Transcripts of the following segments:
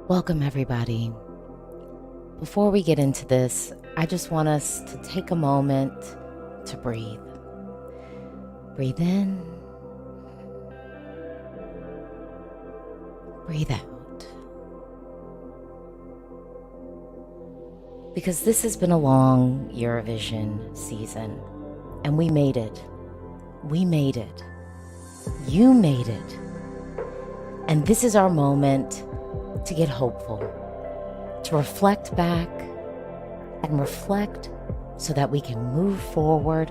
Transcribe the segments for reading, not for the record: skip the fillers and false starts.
Welcome, everybody. Before we get into this, I just want us to take a moment to breathe. Breathe in, breathe out. Because this has been a long Eurovision season, and we made it. We made it. You made it. And this is our moment to get hopeful, to reflect back and reflect so that we can move forward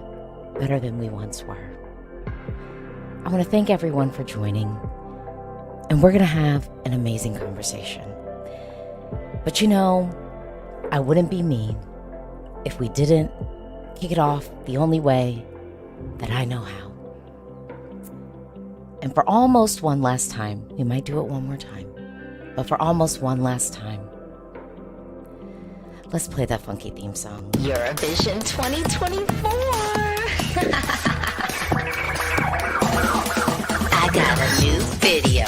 better than we once were. I want to thank everyone for joining, and we're going to have an amazing conversation. But you know, I wouldn't be me if we didn't kick it off the only way that I know how. And for almost one last time, we might do it one more time, but for almost one last time, let's play that funky theme song. Eurovision 2024. I got a new video.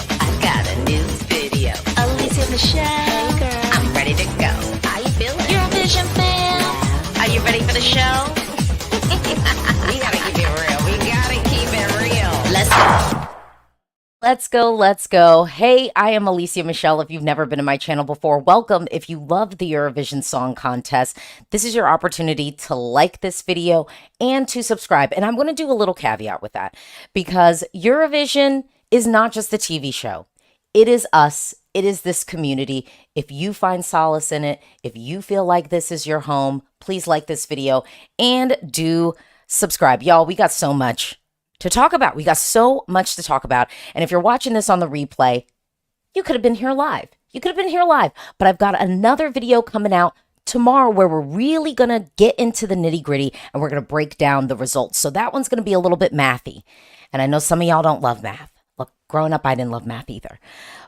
Alesia Michelle. Hey girl. I'm ready to go. How you feeling? Eurovision fan. Yeah. Are you ready for the show? We gotta keep it real. Let's go. Let's go. Hey, I am Alesia Michelle. If you've never been to my channel before, welcome. If you love the Eurovision Song Contest, this is your opportunity to like this video and to subscribe. And I'm going to do a little caveat with that because Eurovision is not just a TV show. It is us. It is this community. If you find solace in it, if you feel like this is your home, please like this video and do subscribe. Y'all, we got so much to talk about. We got so much to talk about. And if you're watching this on the replay, you could have been here live. But I've got another video coming out tomorrow where we're really going to get into the nitty gritty and we're going to break down the results. So that one's going to be a little bit mathy. And I know some of y'all don't love math. Look, growing up, I didn't love math either.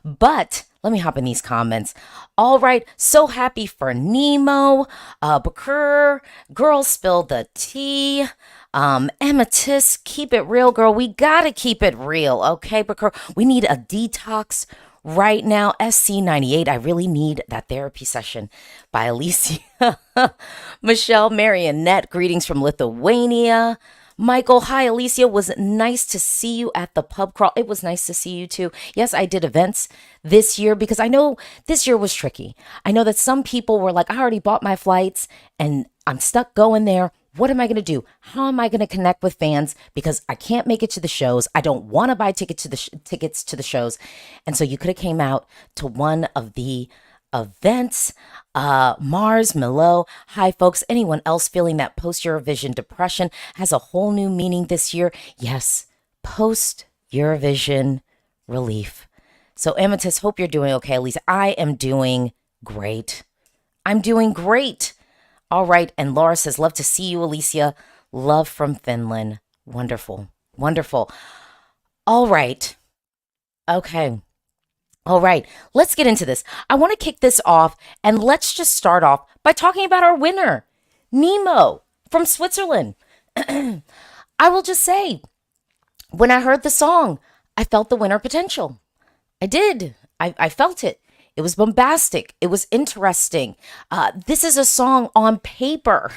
But let me hop in these comments. All right, so happy for Nemo. Bakur, girl spilled the tea. Amethyst, keep it real, girl. We gotta keep it real, okay, Bakur? We need a detox right now. SC98, I really need that therapy session by Alesia. Michelle, Marionette, greetings from Lithuania. Michael, hi, Alesia. Was nice to see you at the pub crawl. It was nice to see you too. Yes, I did events this year because I know this year was tricky. I know that some people were like, I already bought my flights and I'm stuck going there. What am I going to do? How am I going to connect with fans? Because I can't make it to the shows. I don't want to buy tickets to the shows. And so you could have came out to one of the events. Mars, Milo, hi folks. Anyone else feeling that post-Eurovision depression has a whole new meaning this year? Yes, post-Eurovision relief. So Amethyst, hope you're doing okay, Lisa. I am doing great. All right, and Laura says, love to see you, Alesia. Love from Finland. Wonderful. All right. Okay. All right, let's get into this. I want to kick this off, and let's just start off by talking about our winner, Nemo from Switzerland. I will just say, when I heard the song, I felt the winner potential. I did. I felt it. It was bombastic. It was interesting. This is a song on paper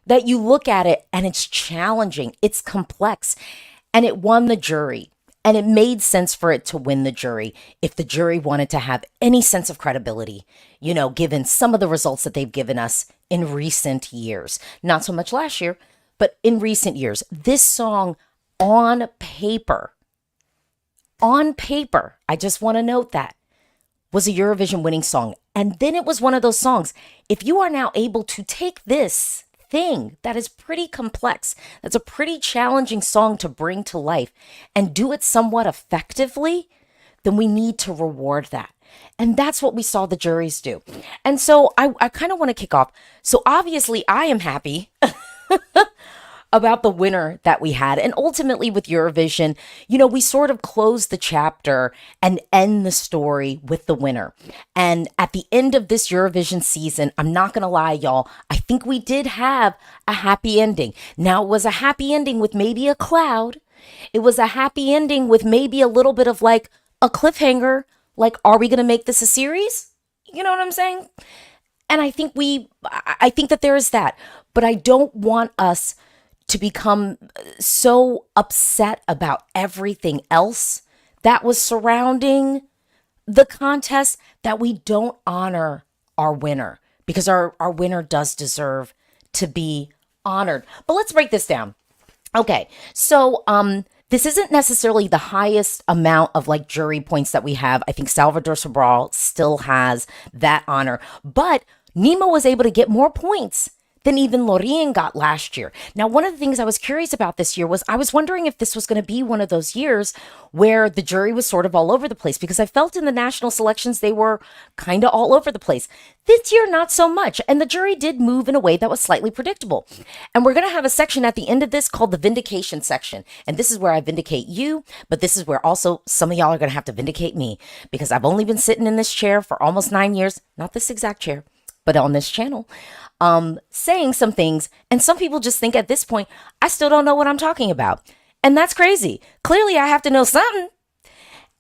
that you look at it, and it's challenging. It's complex, and it won the jury. And it made sense for it to win the jury if the jury wanted to have any sense of credibility, you know, given some of the results that they've given us in recent years. Not so much last year, but in recent years. This song on paper, I just want to note that, was a Eurovision winning song. And then it was one of those songs. If you are now able to take this thing that is pretty complex, that's a pretty challenging song to bring to life and do it somewhat effectively, then we need to reward that. And that's what we saw the juries do. And so I kind of want to kick off. So obviously I am happy about the winner that we had. And ultimately with Eurovision, you know, we sort of close the chapter and end the story with the winner. And at the end of this Eurovision season, I'm not going to lie, y'all, I think we did have a happy ending. Now, it was a happy ending with maybe a cloud. It was a happy ending with maybe a little bit of like a cliffhanger. Like, are we going to make this a series? You know what I'm saying? And I think that there is that, but I don't want us to become so upset about everything else that was surrounding the contest that we don't honor our winner, because our winner does deserve to be honored. But let's break this down. Okay, so this isn't necessarily the highest amount of like jury points that we have. I think Salvador Sobral still has that honor, but Nemo was able to get more points than even Lorien got last year. Now, one of the things I was curious about this year was I was wondering if this was going to be one of those years where the jury was sort of all over the place, because I felt in the national selections they were kind of all over the place. This year, not so much. And the jury did move in a way that was slightly predictable. And we're going to have a section at the end of this called the Vindication section. And this is where I vindicate you, but this is where also some of y'all are going to have to vindicate me, because I've only been sitting in this chair for almost 9 years, not this exact chair, but on this channel, saying some things. And some people just think at this point, I still don't know what I'm talking about. And that's crazy. Clearly, I have to know something.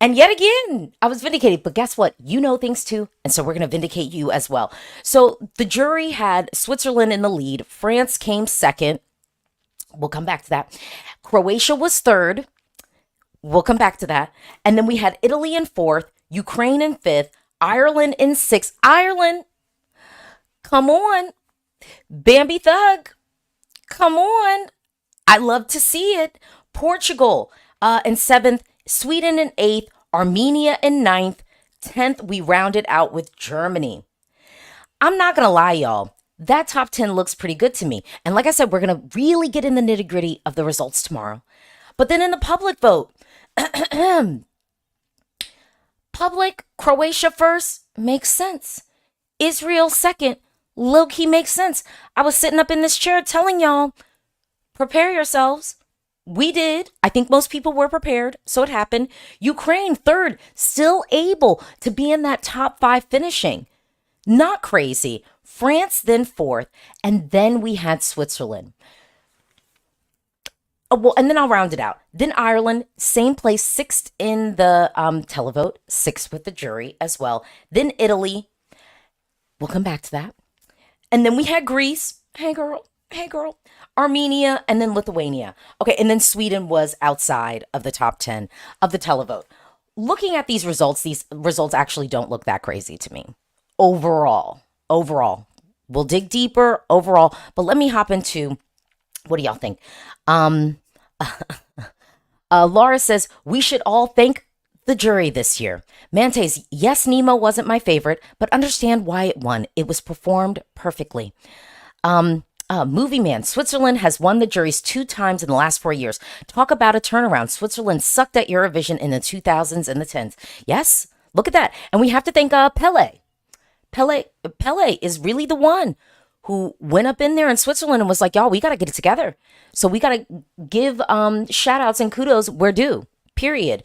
And yet again, I was vindicated. But guess what? You know things too. And so we're going to vindicate you as well. So the jury had Switzerland in the lead. France came second. We'll come back to that. Croatia was third. We'll come back to that. And then we had Italy in fourth, Ukraine in fifth, Ireland in sixth. Ireland, come on. Bambi Thug, come on. I love to see it. Portugal in seventh, Sweden in eighth, Armenia in ninth, 10th. We rounded out with Germany. I'm not going to lie, y'all. That top 10 looks pretty good to me. And like I said, we're going to really get in the nitty gritty of the results tomorrow. But then in the public vote, public, Croatia first, makes sense. Israel second, low-key makes sense. I was sitting up in this chair telling y'all, prepare yourselves. We did. I think most people were prepared, so it happened. Ukraine, third, still able to be in that top 5 finishing. Not crazy. France, then fourth, and then we had Switzerland. Oh, well, and then I'll round it out. Then Ireland, same place, sixth in the televote, sixth with the jury as well. Then Italy. We'll come back to that. And then we had Greece. Hey, girl. Hey, girl. Armenia, and then Lithuania. Okay, and then Sweden was outside of the top 10 of the televote. Looking at these results actually don't look that crazy to me. Overall. We'll dig deeper overall, but let me hop into, what do y'all think? Laura says, we should all thank the jury this year. Mantes, yes, Nemo wasn't my favorite, but understand why it won. It was performed perfectly. Movie Man, Switzerland has won the juries 2 times in the last 4 years. Talk about a turnaround. Switzerland sucked at Eurovision in the 2000s and the 10s. Yes, look at that. And we have to thank Pele. Pele is really the one who went up in there in Switzerland and was like, y'all, we got to get it together. So we got to give shout outs and kudos where due, period.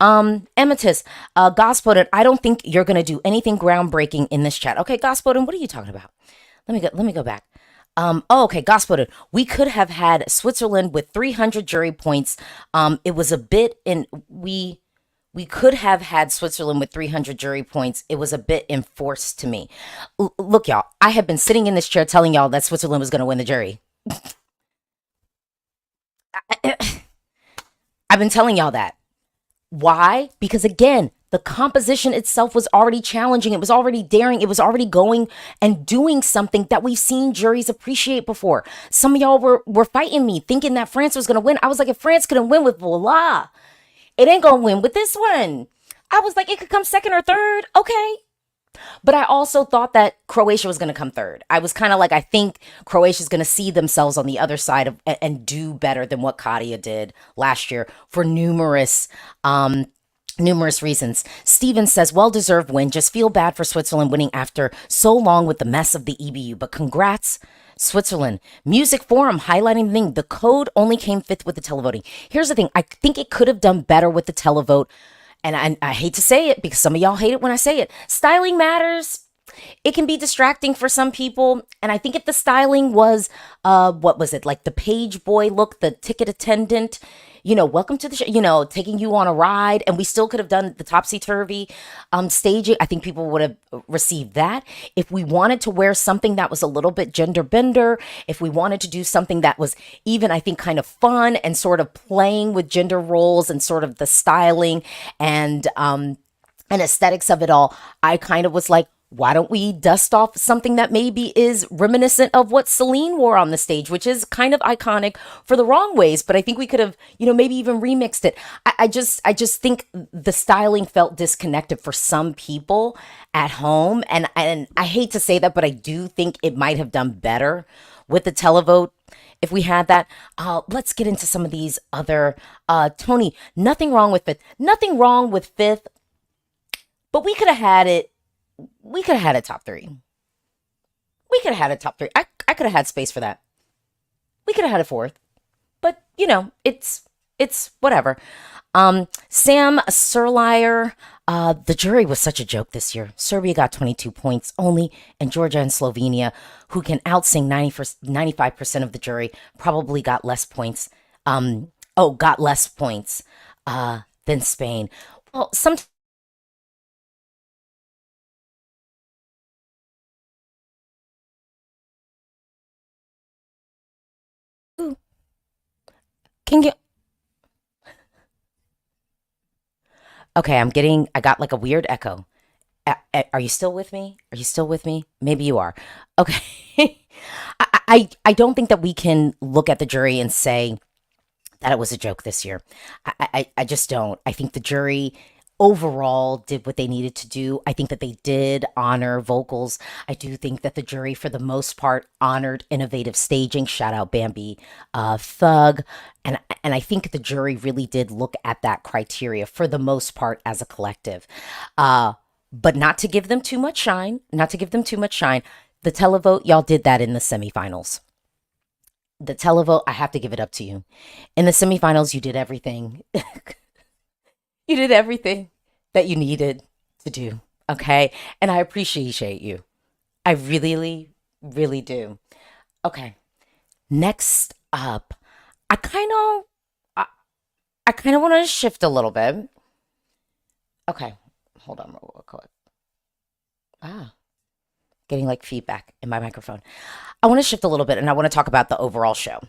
Emitis, Gospodin, I don't think you're going to do anything groundbreaking in this chat. Okay, Gospodin, what are you talking about? Let me go back. Okay, Gospodin, we could have had Switzerland with 300 jury points. It was a bit in, we could have had Switzerland with 300 jury points. It was a bit enforced to me. Look, y'all, I have been sitting in this chair telling y'all that Switzerland was going to win the jury. I've been telling y'all that. Why? Because again, the composition itself was already challenging. It was already daring. It was already going and doing something that we've seen juries appreciate before. Some of y'all were fighting me, thinking that France was going to win. I was like, if France couldn't win with Voila, it ain't going to win with this one. I was like, it could come second or third. Okay. But I also thought that Croatia was going to come third. I was kind of like, I think Croatia's going to see themselves on the other side of and do better than what Katia did last year for numerous reasons. Steven says, well-deserved win. Just feel bad for Switzerland winning after so long with the mess of the EBU. But congrats, Switzerland. Music Forum highlighting the thing. The code only came 5th with the televoting. Here's the thing. I think it could have done better with the televote. And I hate to say it because some of y'all hate it when I say it. Styling matters. It can be distracting for some people. And I think if the styling was, what was it? Like the page boy look, the ticket attendant, welcome to the show, taking you on a ride. And we still could have done the topsy turvy staging. I think people would have received that. If we wanted to wear something that was a little bit gender bender, if we wanted to do something that was even, I think, kind of fun and sort of playing with gender roles and sort of the styling and aesthetics of it all, I kind of was like, why don't we dust off something that maybe is reminiscent of what Celine wore on the stage, which is kind of iconic for the wrong ways, but I think we could have, maybe even remixed it. I just think the styling felt disconnected for some people at home, and I hate to say that, but I do think it might have done better with the televote if we had that. Let's get into some of these other. Tony, nothing wrong with fifth. Nothing wrong with fifth, but we could have had it. We could have had a top three. We could have had a top three. I could have had space for that. We could have had a fourth, but it's whatever. Sam Surlier, the jury was such a joke this year. Serbia got 22 points only, and Georgia and Slovenia, who can outsing 95% of the jury, probably got less points. Got less points than Spain. Well, sometimes. Can you? Okay, I got like a weird echo. Are you still with me? Are you still with me? Maybe you are. Okay. I don't think that we can look at the jury and say that it was a joke this year. I just don't. I think the jury overall did what they needed to do. I think that they did honor vocals. I do think that the jury, for the most part, honored innovative staging. Shout out Bambi Thug. And I think the jury really did look at that criteria for the most part as a collective. But not to give them too much shine, not to give them too much shine. The televote, y'all did that in the semifinals. The televote, I have to give it up to you. In the semifinals, you did everything. You did everything that you needed to do. Okay. And I appreciate you. I really, really do. Okay. Next up, I kind of, I, I kind of want to shift a little bit. Okay. Hold on real quick. Ah, getting like feedback in my microphone. I want to shift a little bit and I want to talk about the overall show.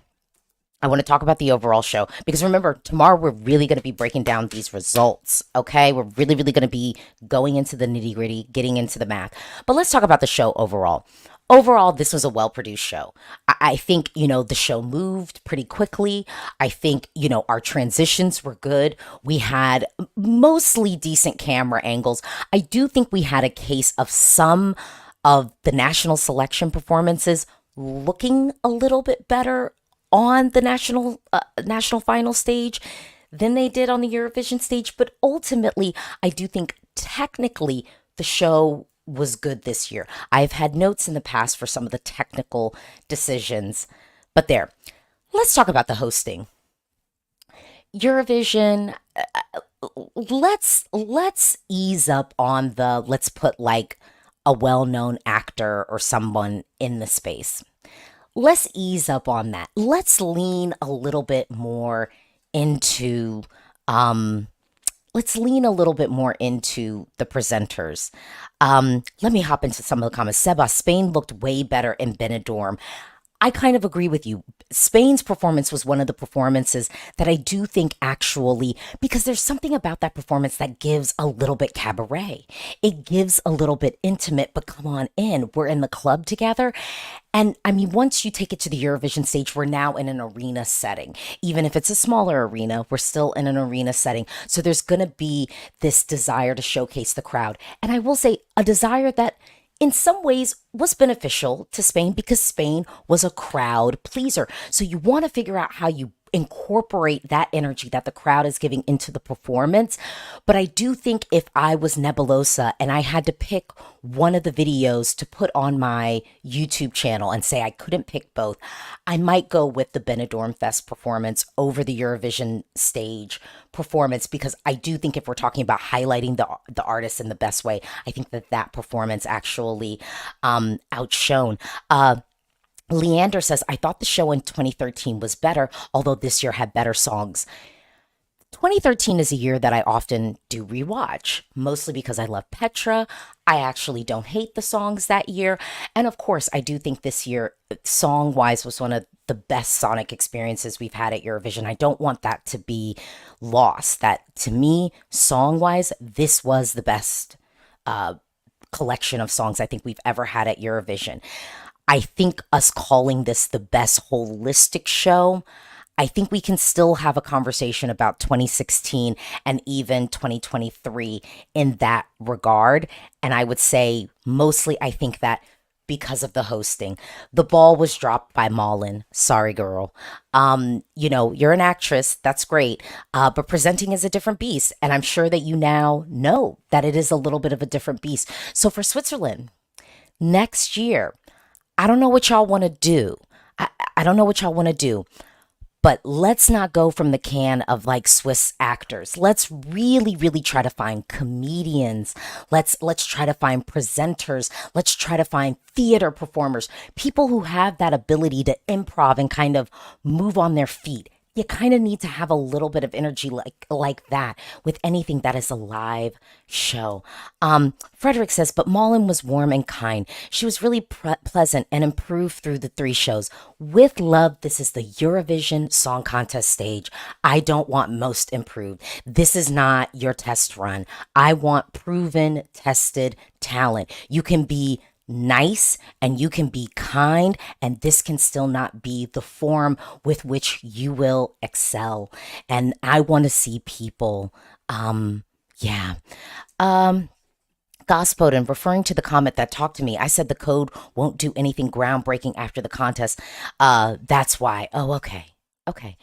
I want to talk about the overall show because remember, tomorrow we're really going to be breaking down these results. Okay. We're really, really going to be going into the nitty gritty, getting into the math. But let's talk about the show overall. Overall, this was a well produced show. I think, the show moved pretty quickly. I think, our transitions were good. We had mostly decent camera angles. I do think we had a case of some of the national selection performances looking a little bit better on the national final stage than they did on the Eurovision stage. But ultimately, I do think technically the show was good this year. I've had notes in the past for some of the technical decisions, but there. Let's talk about the hosting. Eurovision. Let's ease up on the let's put like a well-known actor or someone in the space. Let's ease up on that. Let's lean a little bit more into um let's lean a little bit more into the presenters. Let me hop into some of the comments. Seba, Spain looked way better in Benidorm. I kind of agree with you. Spain's performance was one of the performances that I do think actually, because there's something about that performance that gives a little bit cabaret. It gives a little bit intimate, but come on in. We're in the club together. And I mean, once you take it to the Eurovision stage, we're now in an arena setting. Even if it's a smaller arena, we're still in an arena setting. So there's going to be this desire to showcase the crowd. And I will say a desire that in some ways was beneficial to Spain because Spain was a crowd pleaser. So you want to figure out how you incorporate that energy that the crowd is giving into the performance. But I do think if I was Nebulosa and I had to pick one of the videos to put on my YouTube channel and say I couldn't pick both, I might go with the Benidorm Fest performance over the Eurovision stage performance because I do think if we're talking about highlighting the artist in the best way, I think that performance actually outshone. Leander says, I thought the show in 2013 was better, although this year had better songs. 2013 is a year that I often do rewatch, mostly because I love Petra. I actually don't hate the songs that year. And of course, I do think this year, song wise, was one of the best sonic experiences we've had at Eurovision. I don't want that to be lost. That to me, song wise, this was the best collection of songs I think we've ever had at Eurovision. I think us calling this the best holistic show, I think we can still have a conversation about 2016 and even 2023 in that regard. And I would say mostly, I think that because of the hosting, the ball was dropped by Malin. Sorry, girl. You're an actress. That's great. But presenting is a different beast. And I'm sure that you now know that it is a little bit of a different beast. So for Switzerland, next year, I don't know what y'all want to do. I don't know what y'all want to do. But let's not go from the can of like Swiss actors. Let's really, really try to find comedians. Let's try to find presenters. Let's try to find theater performers, people who have that ability to improv and kind of move on their feet. You kind of need to have a little bit of energy like that with anything that is a live show. Frederick says, but Malin was warm and kind. She was really pleasant and improved through the three shows. With love, this is the Eurovision Song Contest stage. I don't want most improved. This is not your test run. I want proven, tested talent. You can be nice and you can be kind, and this can still not be the form with which you will excel. And I want to see people, yeah. Gospodin, referring to the comment that talked to me, I said the code won't do anything groundbreaking after the contest. That's why. Oh, okay. Okay.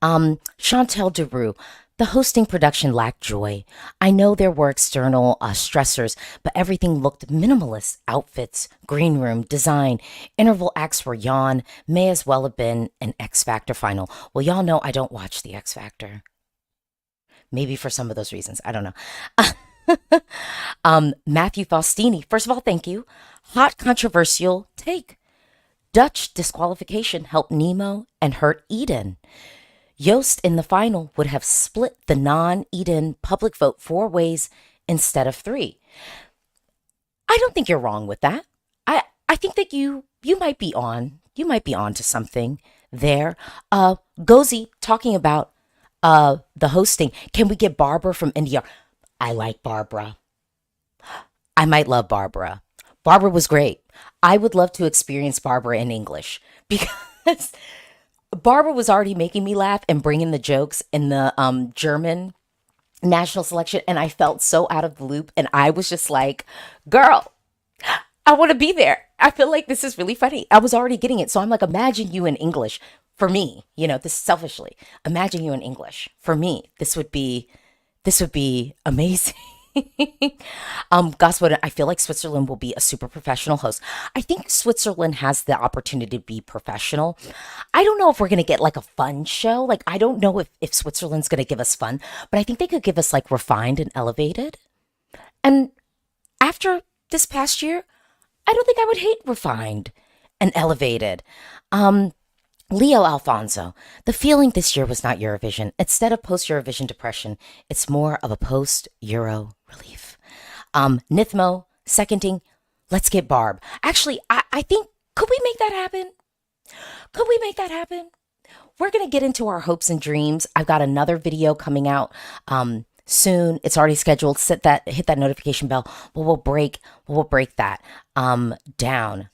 Chantel Deroux, the hosting production lacked joy. I know there were external stressors, but everything looked minimalist. Outfits, green room, design, interval acts were yawn. May as well have been an X Factor final. Well, y'all know I don't watch the X Factor. Maybe for some of those reasons. I don't know. Matthew Faustini, first of all, thank you. Hot controversial take. Dutch disqualification helped Nemo and hurt Eden. Joost in the final would have split the non-Eden public vote 4 ways instead of 3. I don't think you're wrong with that. I think that you might be on. You might be on to something there. Gozi talking about the hosting. Can we get Barbara from India? I like Barbara. I might love Barbara. Barbara was great. I would love to experience Barbara in English because Barbara was already making me laugh and bringing the jokes in the German national selection, and I felt so out of the loop, and I was just like, girl, I want to be there. I feel like this is really funny. I was already getting it. So I'm like, imagine you in English. For me, this selfishly, imagine you in English. For me, this would be amazing. Gospel, I feel like Switzerland will be a super professional host. I think Switzerland has the opportunity to be professional. I don't know if we're going to get like a fun show. Like, I don't know if Switzerland's going to give us fun, but I think they could give us like refined and elevated. And after this past year, I don't think I would hate refined and elevated. Leo Alfonso, the feeling this year was not Eurovision. Instead of post-Eurovision depression, it's more of a post-Euro relief. Nithmo, seconding, let's get Barb. Actually, I think, could we make that happen? Could we make that happen? We're going to get into our hopes and dreams. I've got another video coming out soon. It's already scheduled. Hit that notification bell. We'll break that down.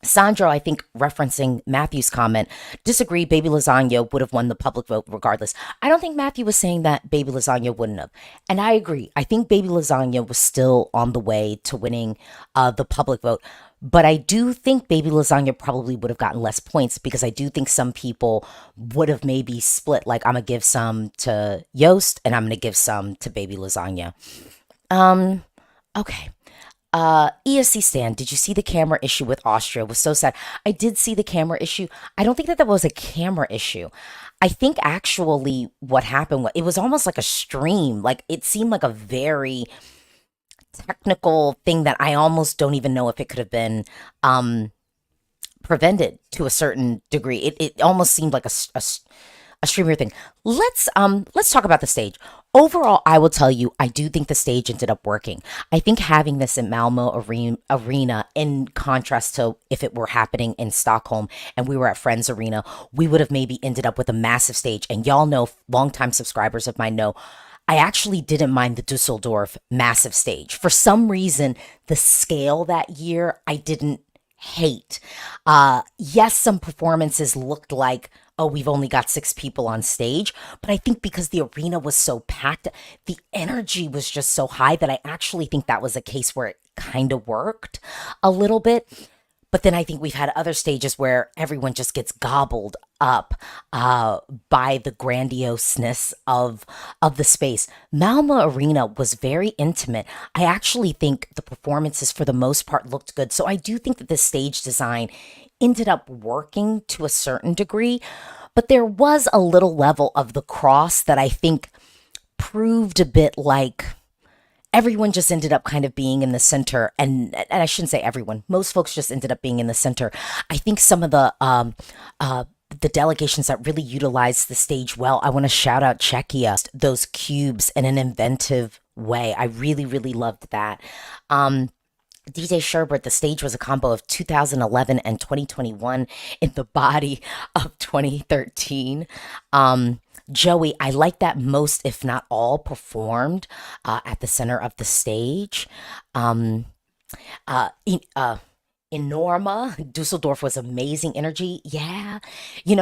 Sandro, I think, referencing Matthew's comment, disagree, Baby Lasagna would have won the public vote regardless. I don't think Matthew was saying that Baby Lasagna wouldn't have. And I agree. I think Baby Lasagna was still on the way to winning the public vote. But I do think Baby Lasagna probably would have gotten less points because I do think some people would have maybe split. Like, I'm going to give some to Joost and I'm going to give some to Baby Lasagna. Okay. ESC Stan, did you see the camera issue with Austria? It was so sad. I did see the camera issue. I don't think that was a camera issue. I think actually what happened, it was almost like a stream. Like, it seemed like a very technical thing that I almost don't even know if it could have been prevented to a certain degree. It almost seemed like a streamer thing. Let's talk about the stage. Overall, I will tell you, I do think the stage ended up working. I think having this in Malmo Arena, in contrast to if it were happening in Stockholm and we were at Friends Arena, we would have maybe ended up with a massive stage. And y'all know, longtime subscribers of mine know, I actually didn't mind the Dusseldorf massive stage. For some reason, the scale that year I didn't hate. Yes, some performances looked like, oh, we've only got six people on stage. But I think because the arena was so packed, the energy was just so high that I actually think that was a case where it kind of worked a little bit. But then I think we've had other stages where everyone just gets gobbled up by the grandioseness of the space. Malmo Arena was very intimate. I actually think the performances for the most part looked good. So I do think that the stage design ended up working to a certain degree, but there was a little level of the cross that I think proved a bit like everyone just ended up kind of being in the center, and I shouldn't say everyone, most folks just ended up being in the center. I think some of the delegations that really utilized the stage well, I want to shout out Czechia, those cubes in an inventive way. I really, really loved that. DJ Sherbert, the stage was a combo of 2011 and 2021 in the body of 2013. Joey, I like that most, if not all, performed at the center of the stage. Um, in Norma, Dusseldorf was amazing energy. Yeah.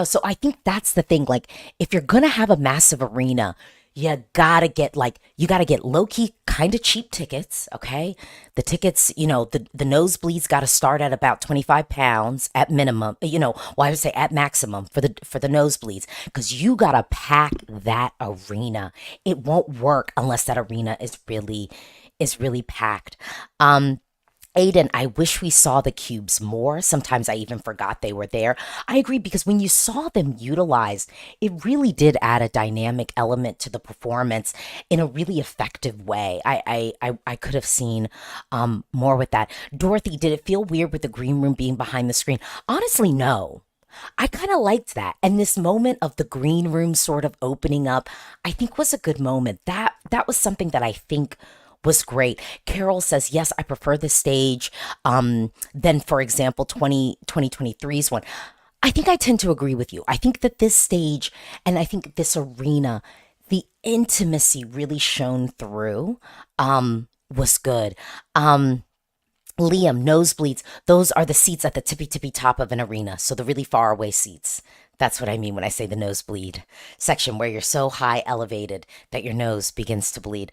So I think that's the thing. Like, if you're going to have a massive arena, you gotta get low key kind of cheap tickets. Okay. The tickets, the nosebleeds got to start at about 25 pounds at minimum, well, I would say at maximum for the nosebleeds, because you got to pack that arena. It won't work unless that arena is really packed. Aiden, I wish we saw the cubes more. Sometimes I even forgot they were there. I agree, because when you saw them utilized, it really did add a dynamic element to the performance in a really effective way. I could have seen more with that. Dorothy, did it feel weird with the green room being behind the screen? Honestly, no. I kind of liked that. And this moment of the green room sort of opening up, I think was a good moment. That was something that I think was great. Carol says, yes, I prefer the stage than, for example, 2023's one. I think I tend to agree with you. I think that this stage and I think this arena, the intimacy really shone through, was good. Liam, nosebleeds, those are the seats at the tippy tippy top of an arena. So the really far away seats. That's what I mean when I say the nosebleed section, where you're so high elevated that your nose begins to bleed.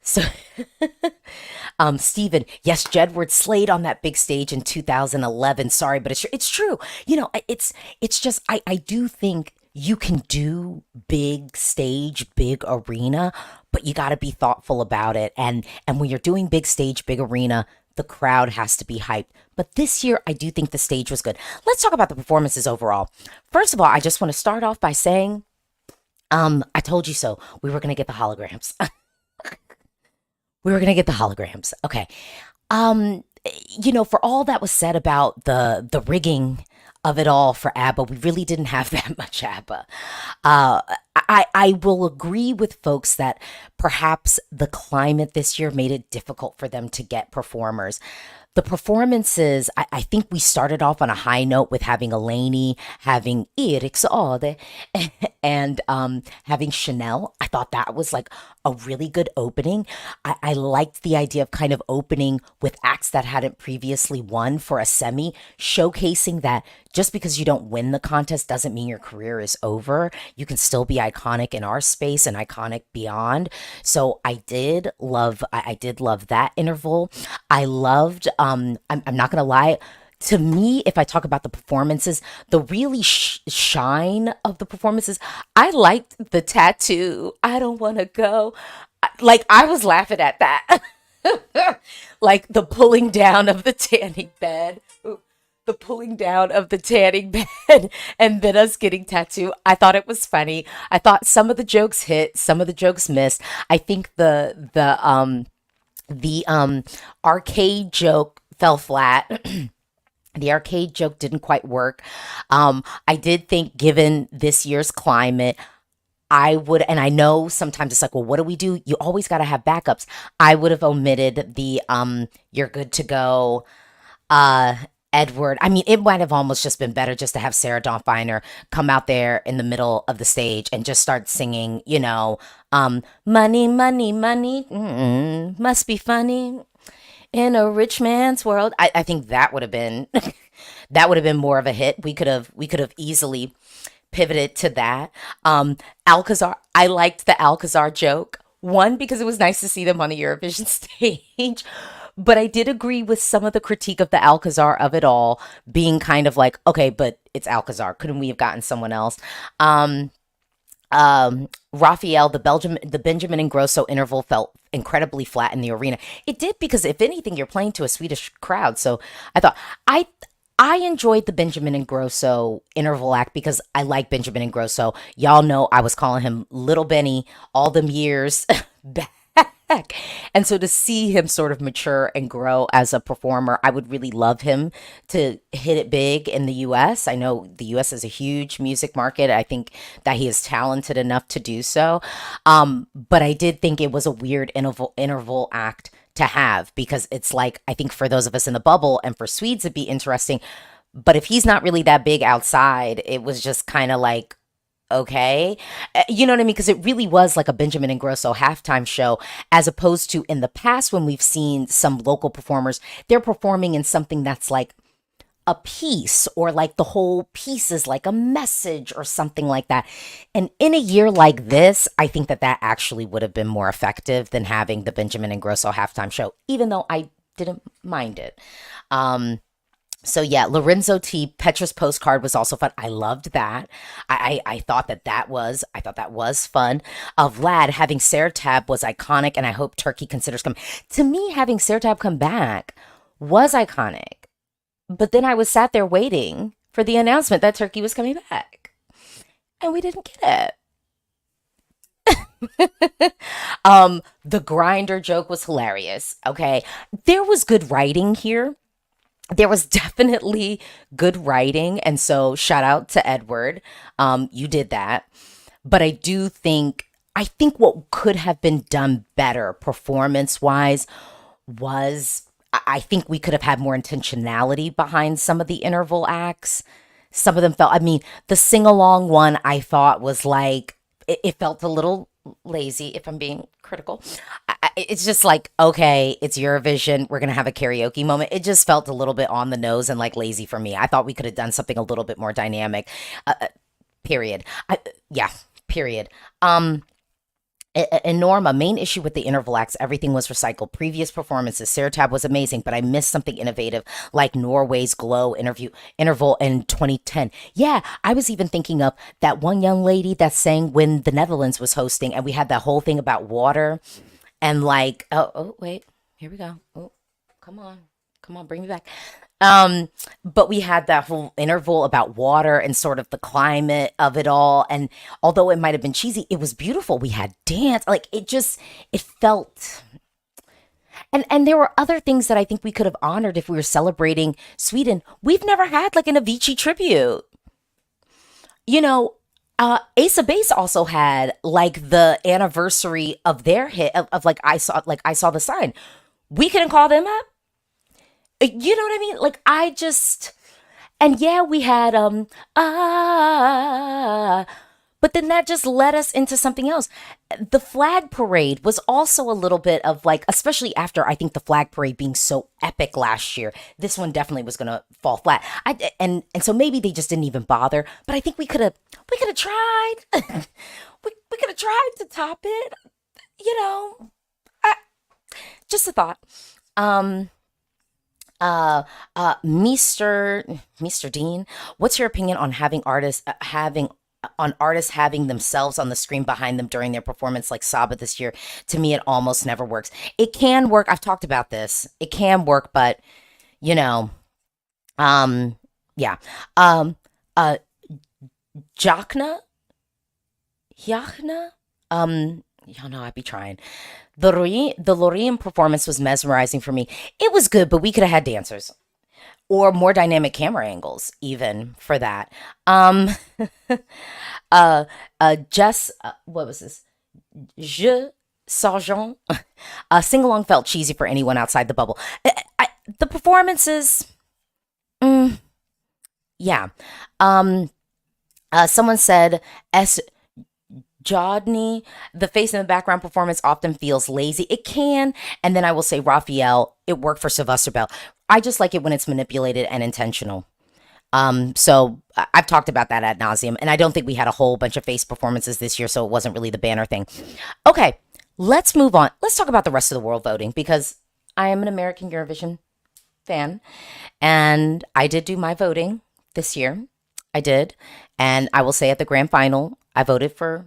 So, Stephen, yes, Jedward slayed on that big stage in 2011. Sorry, but it's true. It's just, I do think you can do big stage, big arena, but you got to be thoughtful about it. And when you're doing big stage, big arena, the crowd has to be hyped. But this year, I do think the stage was good. Let's talk about the performances overall. First of all, I just want to start off by saying, I told you so. We were going to get the holograms. We were gonna get the holograms. Okay. Um, for all that was said about the rigging of it all for ABBA, we really didn't have that much ABBA. Uh, I will agree with folks that perhaps the climate this year made it difficult for them to get performers. The performances, I think we started off on a high note with having Eleni, having Eriksade, and having Chanel. I thought that was like a really good opening. I liked the idea of kind of opening with acts that hadn't previously won for a semi, showcasing that just because you don't win the contest doesn't mean your career is over. You can still be iconic in our space and iconic beyond. So I did love that interval. I loved, I'm not gonna lie, to me, if I talk about the performances, the really shine of the performances, I liked the tattoo. I don't want to go. Like, I was laughing at that. Like the pulling down of the tanning bed. The pulling down of the tanning bed and then us getting tattooed. I thought it was funny. I thought some of the jokes hit, some of the jokes missed. I think the arcade joke fell flat. The arcade joke didn't quite work. I did think, given this year's climate, I would, and I know sometimes it's like, well, what do we do? You always got to have backups. I would have omitted the "you're good to go." Uh, Edward. I mean, it might have almost just been better just to have Sarah Dawn Finer come out there in the middle of the stage and just start singing, money, money, money, must be funny in a rich man's world. I think that would have been that would have been more of a hit. We could have easily pivoted to that. Alcazar, I liked the Alcazar joke. One, because it was nice to see them on the Eurovision stage. But I did agree with some of the critique of the Alcazar of it all being kind of like, okay, but it's Alcazar. Couldn't we have gotten someone else? Um, Raphael, the Benjamin Ingrosso interval felt incredibly flat in the arena. It did because, if anything, you're playing to a Swedish crowd. So I thought I I enjoyed the Benjamin Ingrosso interval act because I like Benjamin Ingrosso. Y'all know I was calling him Little Benny all them years back. And so to see him sort of mature and grow as a performer, I would really love him to hit it big in the US. I know the US is a huge music market. I think that he is talented enough to do so. But I did think it was a weird interval act to have because it's like, I think for those of us in the bubble and for Swedes, it'd be interesting. But if he's not really that big outside, it was just kind of like, okay. You know what I mean? Because it really was like a Benjamin Ingrosso halftime show, as opposed to in the past when we've seen some local performers, they're performing in something that's like a piece, or like the whole piece is like a message or something like that. And in a year like this, I think that that actually would have been more effective than having the Benjamin Ingrosso halftime show, even though I didn't mind it. Um, so yeah, Lorenzo T. Petra's postcard was also fun. I loved that. I thought that was fun. Vlad having Sarah Tab was iconic, and I hope Turkey considers coming. To me, having Sarah Tab come back was iconic. But then I was sat there waiting for the announcement that Turkey was coming back, and we didn't get it. The grinder joke was hilarious. Okay, there was good writing here. There was definitely good writing, and so shout out to Edward. You did that. But I think what could have been done better performance wise was, I think we could have had more intentionality behind some of the interval acts. Some of them felt, I mean, the sing along one I thought was like, it felt a little lazy, if I'm being critical. It's just like, okay, it's Eurovision. We're going to have a karaoke moment. It just felt a little bit on the nose and like lazy for me. I thought we could have done something a little bit more dynamic. Period. Yeah, period. And Norma, main issue with the interval acts, everything was recycled. Previous performances, Sarah Tab was amazing, but I missed something innovative like Norway's Glow interval in 2010. Yeah, I was even thinking of that one young lady that sang when the Netherlands was hosting, and we had that whole thing about water and like, oh, wait, here we go. Oh, come on, bring me back. Um, but we had that whole interval about water and sort of the climate of it all. And although it might have been cheesy, it was beautiful. We had dance, like it felt. And there were other things that I think we could have honored if we were celebrating Sweden. We've never had like an Avicii tribute. You know, Ace of Base also had like the anniversary of their hit of like I saw the sign. We couldn't call them up. You know what I mean? Like I just, and yeah, we had but then that just led us into something else. The flag parade was also a little bit of like, especially after I think the flag parade being so epic last year, this one definitely was gonna fall flat. And so maybe they just didn't even bother. But I think we could have tried. We could have tried to top it. You know, I, just a thought. Um. Mr. Dean, what's your opinion on artists having themselves on the screen behind them during their performance, like Saba this year? To me, it almost never works. It can work. I've talked about this. It can work, but you know, um, yeah. Um, uh, Jakna, Yachna, y'all know I'd be trying. The Loreen performance was mesmerizing for me. It was good, but we could have had dancers. or more dynamic camera angles even for that. Um, Jess, what was this? Je Sargent. Sing along felt cheesy for anyone outside the bubble. The performances, mm, yeah. Um, Someone said S. Jodney, the face in the background performance often feels lazy. It can, and then I will say Raphael, it worked for Sylvester Bell. I just like it when it's manipulated and intentional. I've talked about that ad nauseum, and I don't think we had a whole bunch of face performances this year, so it wasn't really the banner thing. Okay, let's move on. Let's talk about the rest of the world voting because I am an American Eurovision fan, and I did do my voting this year. I did, and I will say at the grand final, I voted for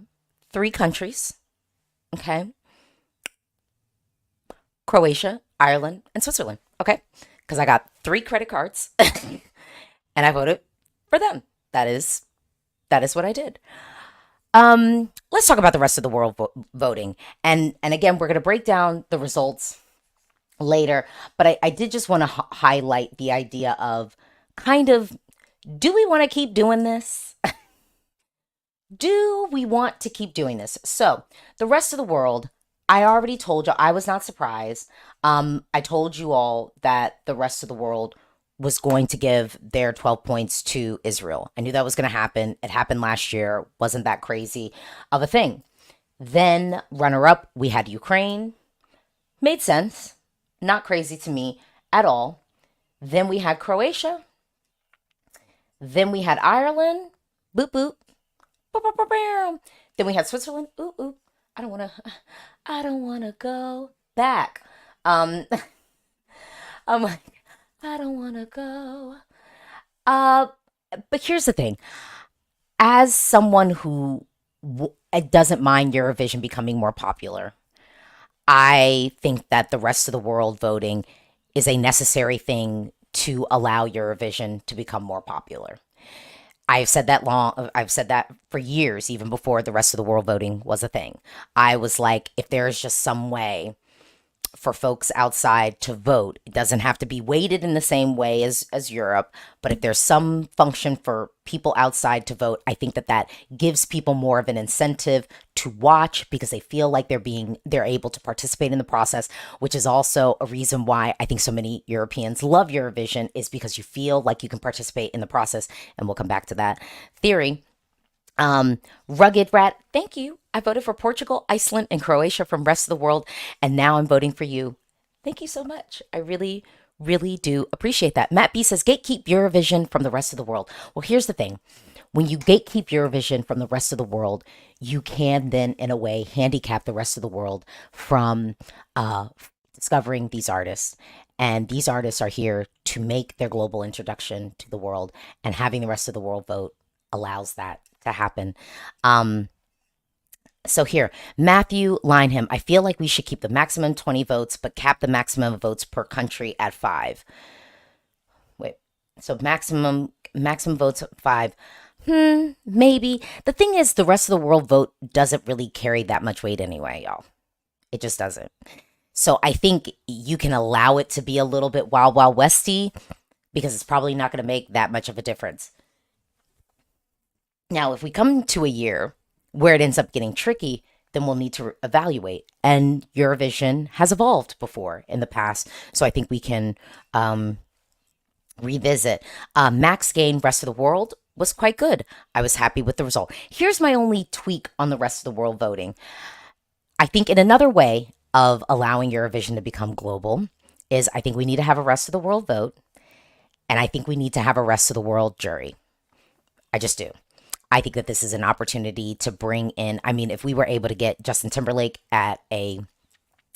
three countries. Okay, Croatia, Ireland, and Switzerland. Okay, because I got three credit cards, and I voted for them. That is what I did. Let's talk about the rest of the world voting, and again, we're gonna break down the results later. But I did just want to highlight the idea of kind of, do we want to keep doing this? Do we want to keep doing this? So the rest of the world, I already told you, I was not surprised. I told you all that the rest of the world was going to give their 12 points to Israel. I knew that was going to happen. It happened last year. Wasn't that crazy of a thing. Then runner up, we had Ukraine. Made sense. Not crazy to me at all. Then we had Croatia. Then we had Ireland. Boop, boop. Boop, boop, boop, boop. Then we had Switzerland. Ooh, ooh. I don't wanna go back. Um, I'm like, I don't wanna go. Uh, but here's the thing. As someone who doesn't mind Eurovision becoming more popular, I think that the rest of the world voting is a necessary thing to allow Eurovision to become more popular. I've said that for years, even before the rest of the world voting was a thing. I was like, if there's just some way for folks outside to vote, it doesn't have to be weighted in the same way as Europe, but if there's some function for people outside to vote, I think that that gives people more of an incentive to watch because they feel like they're able to participate in the process, which is also a reason why I think so many Europeans love Eurovision, is because you feel like you can participate in the process, and we'll come back to that theory. Rugged Rat, thank you. I voted for Portugal, Iceland, and Croatia from rest of the world, and now I'm voting for you. Thank you so much. I really, really do appreciate that. Matt B says, gatekeep Eurovision from the rest of the world. Well, here's the thing. When you gatekeep Eurovision from the rest of the world, you can then, in a way, handicap the rest of the world from discovering these artists. And these artists are here to make their global introduction to the world, and having the rest of the world vote allows that to happen. So here, Matthew Lineham, I feel like we should keep the maximum 20 votes, but cap the maximum votes per country at 5. Wait, so maximum votes at 5. Maybe. The thing is, the rest of the world vote doesn't really carry that much weight anyway, y'all. It just doesn't. So I think you can allow it to be a little bit Wild Wild Westy, because it's probably not going to make that much of a difference. Now, if we come to a year where it ends up getting tricky, then we'll need to evaluate. And Eurovision has evolved before in the past, so I think we can revisit. Max Gain, rest of the world, was quite good. I was happy with the result. Here's my only tweak on the rest of the world voting. I think in another way of allowing Eurovision to become global is I think we need to have a rest of the world vote, and I think we need to have a rest of the world jury. I just do. I think that this is an opportunity to bring in, I mean, if we were able to get Justin Timberlake at an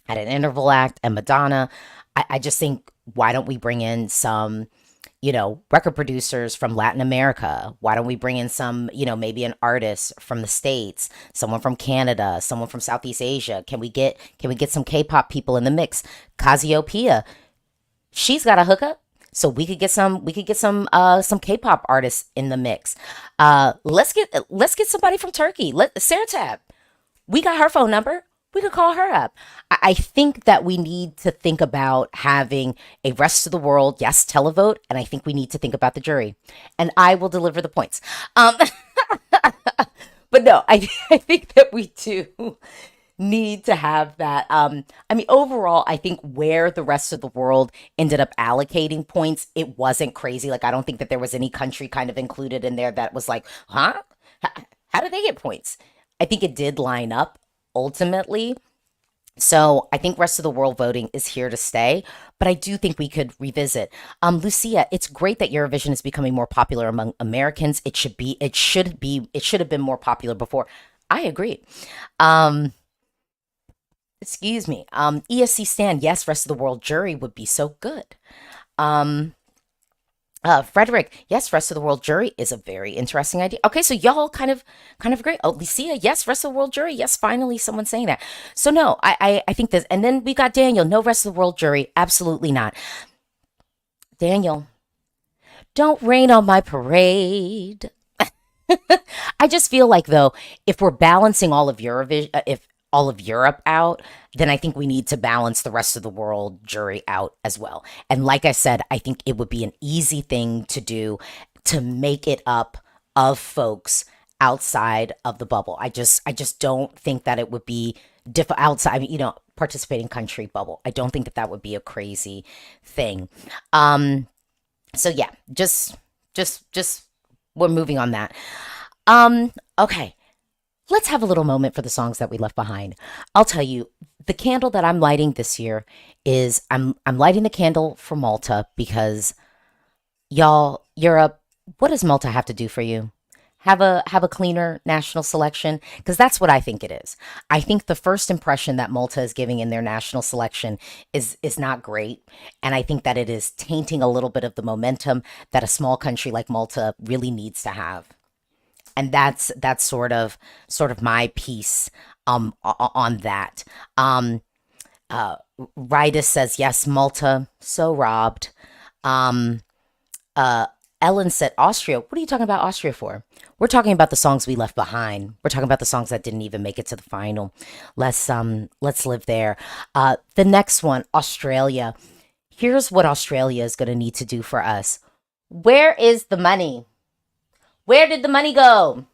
interval act and Madonna, I just think, why don't we bring in some, record producers from Latin America? Why don't we bring in some, maybe an artist from the States, someone from Canada, someone from Southeast Asia? Can we get some K-pop people in the mix? Cassiopeia, she's got a hookup. So we could get some K-pop artists in the mix. Let's get somebody from Turkey. Sarah Tab. We got her phone number. we could call her up. I think that we need to think about having a rest of the world, yes, televote, and I think we need to think about the jury. And I will deliver the points. But no, I think that we do need to have that. I mean, overall, I think where the rest of the world ended up allocating points, it wasn't crazy. Like, I don't think that there was any country kind of included in there that was like, huh? How did they get points? I think it did line up ultimately. So I think rest of the world voting is here to stay, but I do think we could revisit. Lucia, it's great that Eurovision is becoming more popular among Americans. It should have been more popular before. I agree. Um, Excuse me. ESC stand, yes, rest of the world jury would be so good. Um, Frederick, yes, rest of the world jury is a very interesting idea. Okay, so y'all kind of agree. Oh, Lucia, yes, rest of the world jury. Yes, finally someone saying that. So no, I think this, and then we got Daniel, no rest of the world jury, absolutely not. Daniel, don't rain on my parade. I just feel like though, if we're balancing all of Eurovision, if all of Europe out, then I think we need to balance the rest of the world jury out as well. And like I said, I think it would be an easy thing to do to make it up of folks outside of the bubble. I just don't think that it would be outside, I mean, participating country bubble. I don't think that that would be a crazy thing. Um, so yeah, just we're moving on that. Okay. Let's have a little moment for the songs that we left behind. I'll tell you, the candle that I'm lighting this year is I'm lighting the candle for Malta because y'all, Europe, what does Malta have to do for you? Have a cleaner national selection because that's what I think it is. I think the first impression that Malta is giving in their national selection is not great, and I think that it is tainting a little bit of the momentum that a small country like Malta really needs to have. And that's sort of my piece on that. Rida says yes, Malta so robbed. Um, uh, Ellen said Austria. What are you talking about Austria for? We're talking about the songs we left behind. We're talking about the songs that didn't even make it to the final. Let's live there. The next one, Australia. Here's what Australia is going to need to do for us. Where is the money? Where did the money go?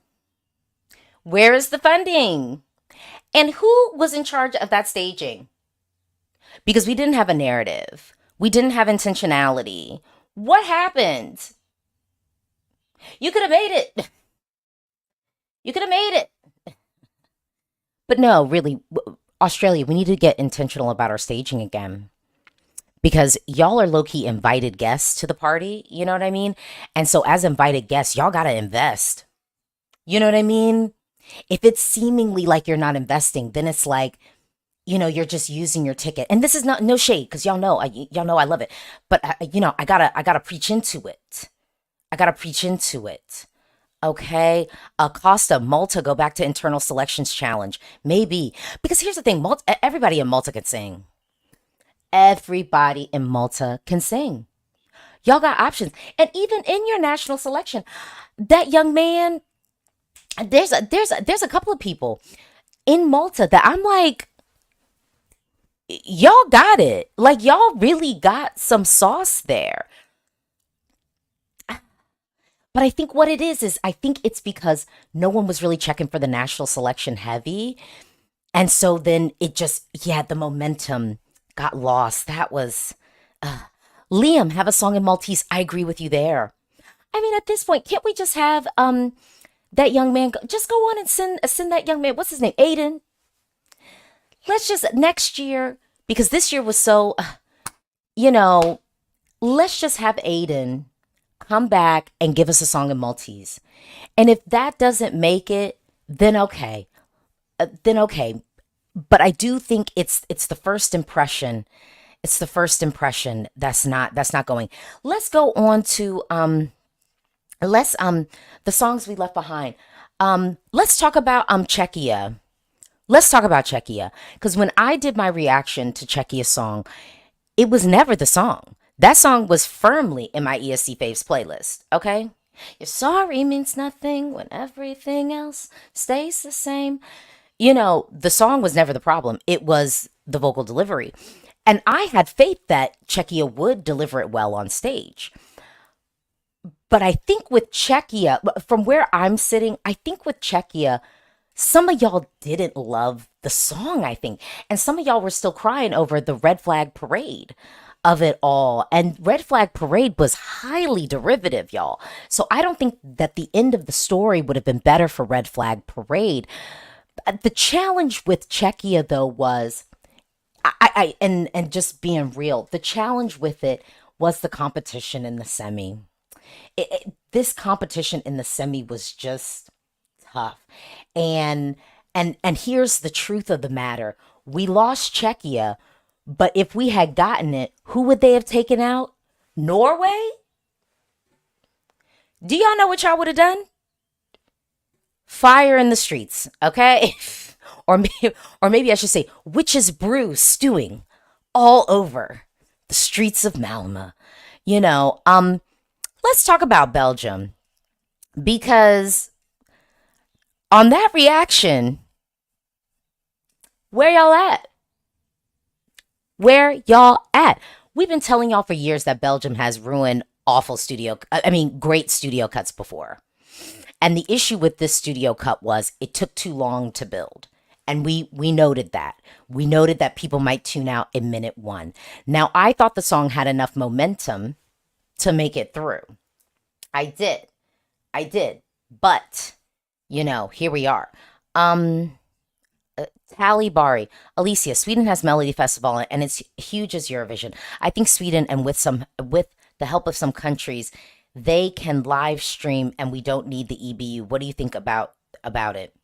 Where is the funding? And who was in charge of that staging? Because we didn't have a narrative. We didn't have intentionality. What happened? You could have made it. You could have made it. But no, really, Australia, we need to get intentional about our staging again. Because y'all are low key invited guests to the party. You know what I mean? And so, as invited guests, y'all got to invest. You know what I mean? If it's seemingly like you're not investing, then it's like, you're just using your ticket. And this is not no shade because y'all know I love it. But I gotta preach into it. I gotta preach into it. Okay, Costa, Malta, go back to internal selections challenge. Maybe because here's the thing: Malta, everybody in Malta could sing. Everybody in Malta can sing. Y'all got options, and even in your national selection, that young man, there's a couple of people in Malta that I'm like, y'all got it. Like y'all really got some sauce there. But I think what it is I think it's because no one was really checking for the national selection heavy. And so then it just, yeah, the momentum got lost. That was, uh, Liam, have a song in Maltese. I agree with you there. I mean, at this point, can't we just have that young man just go on and send that young man, what's his name? Aiden. Let's just next year, because this year was so, you know, let's just have Aiden come back and give us a song in Maltese. And if that doesn't make it, then okay. Then okay. But I do think it's the first impression. It's the first impression that's not going. Let's go on to let's the songs we left behind. Let's talk about Czechia. Let's talk about Czechia. Because when I did my reaction to Czechia's song, it was never the song. That song was firmly in my ESC Faves playlist. Okay? Your sorry means nothing when everything else stays the same. the song was never the problem. It was the vocal delivery. And I had faith that Czechia would deliver it well on stage. But I think with Czechia, from where I'm sitting, I think with Czechia, some of y'all didn't love the song, I think. And some of y'all were still crying over the Red Flag Parade of it all. And Red Flag Parade was highly derivative, y'all. So I don't think that the end of the story would have been better for Red Flag Parade. The challenge with Czechia, though, was, and just being real, the challenge with it was the competition in the semi. This competition in the semi was just tough. And here's the truth of the matter. We lost Czechia, but if we had gotten it, who would they have taken out? Norway? Do y'all know what y'all would have done? Fire in the streets, okay? or maybe I should say witch's brew stewing all over the streets of Malmö. Let's talk about Belgium, because on that reaction, where y'all at? Where y'all at? We've been telling y'all for years that Belgium has ruined great studio cuts before. And the issue with this studio cut was it took too long to build. And we noted that. We noted that people might tune out in minute 1. Now, I thought the song had enough momentum to make it through. I did. But, here we are. Tally Bari, Alesia, Sweden has Melody Festival and it's huge as Eurovision. I think Sweden, and with the help of some countries, they can live stream and we don't need the EBU. What do you think about it?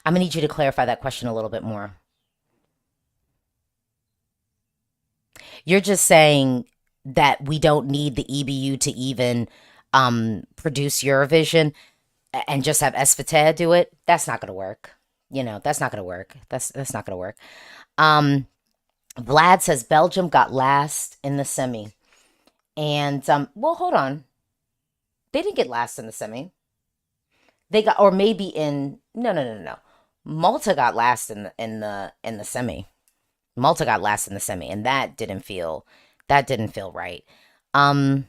I'm gonna need you to clarify that question a little bit more. You're just saying that we don't need the EBU to even produce Eurovision and just have SVT do it. That's not gonna work. That's not gonna work. That's not gonna work. Vlad says Belgium got last in the semi. And well, hold on. They didn't get last in the semi. They got, or maybe in no. Malta got last in the semi. Malta got last in the semi, and that didn't feel right. Sony.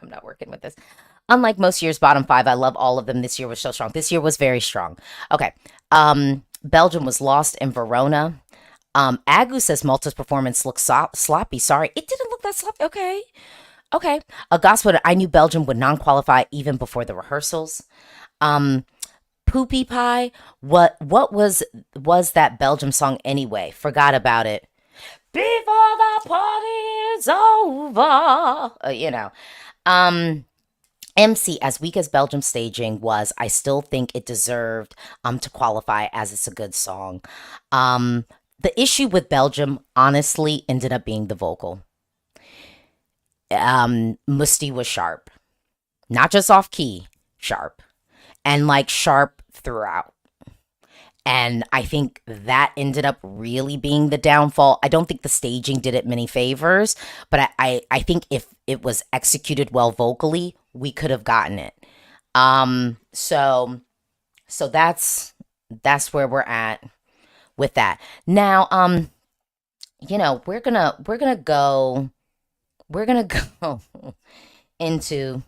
I'm not working with this. Unlike most years, bottom 5, I love all of them. This year was so strong. This year was very strong. Okay. Belgium was lost in Verona. Agu says Malta's performance looks sloppy. Sorry, it didn't look that sloppy. Okay. Gospel, I knew Belgium would non-qualify even before the rehearsals. Poopy Pie, what was that Belgium song anyway? Forgot about it. Before the party is over. MC, as weak as Belgium staging was, I still think it deserved to qualify, as it's a good song. The issue with Belgium, honestly, ended up being the vocal. Musti was sharp. Not just off key, sharp. And sharp throughout. And I think that ended up really being the downfall. I don't think the staging did it many favors, but I think if it was executed well vocally, we could have gotten it. So that's where we're at with that. Now, we're gonna go into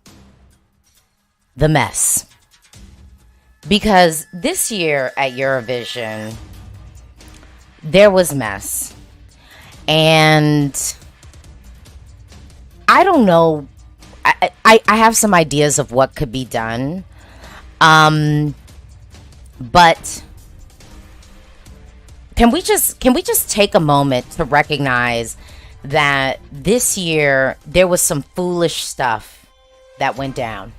the mess. Because this year at Eurovision, there was mess. And I don't know. I have some ideas of what could be done. But can we just take a moment to recognize that this year there was some foolish stuff that went down.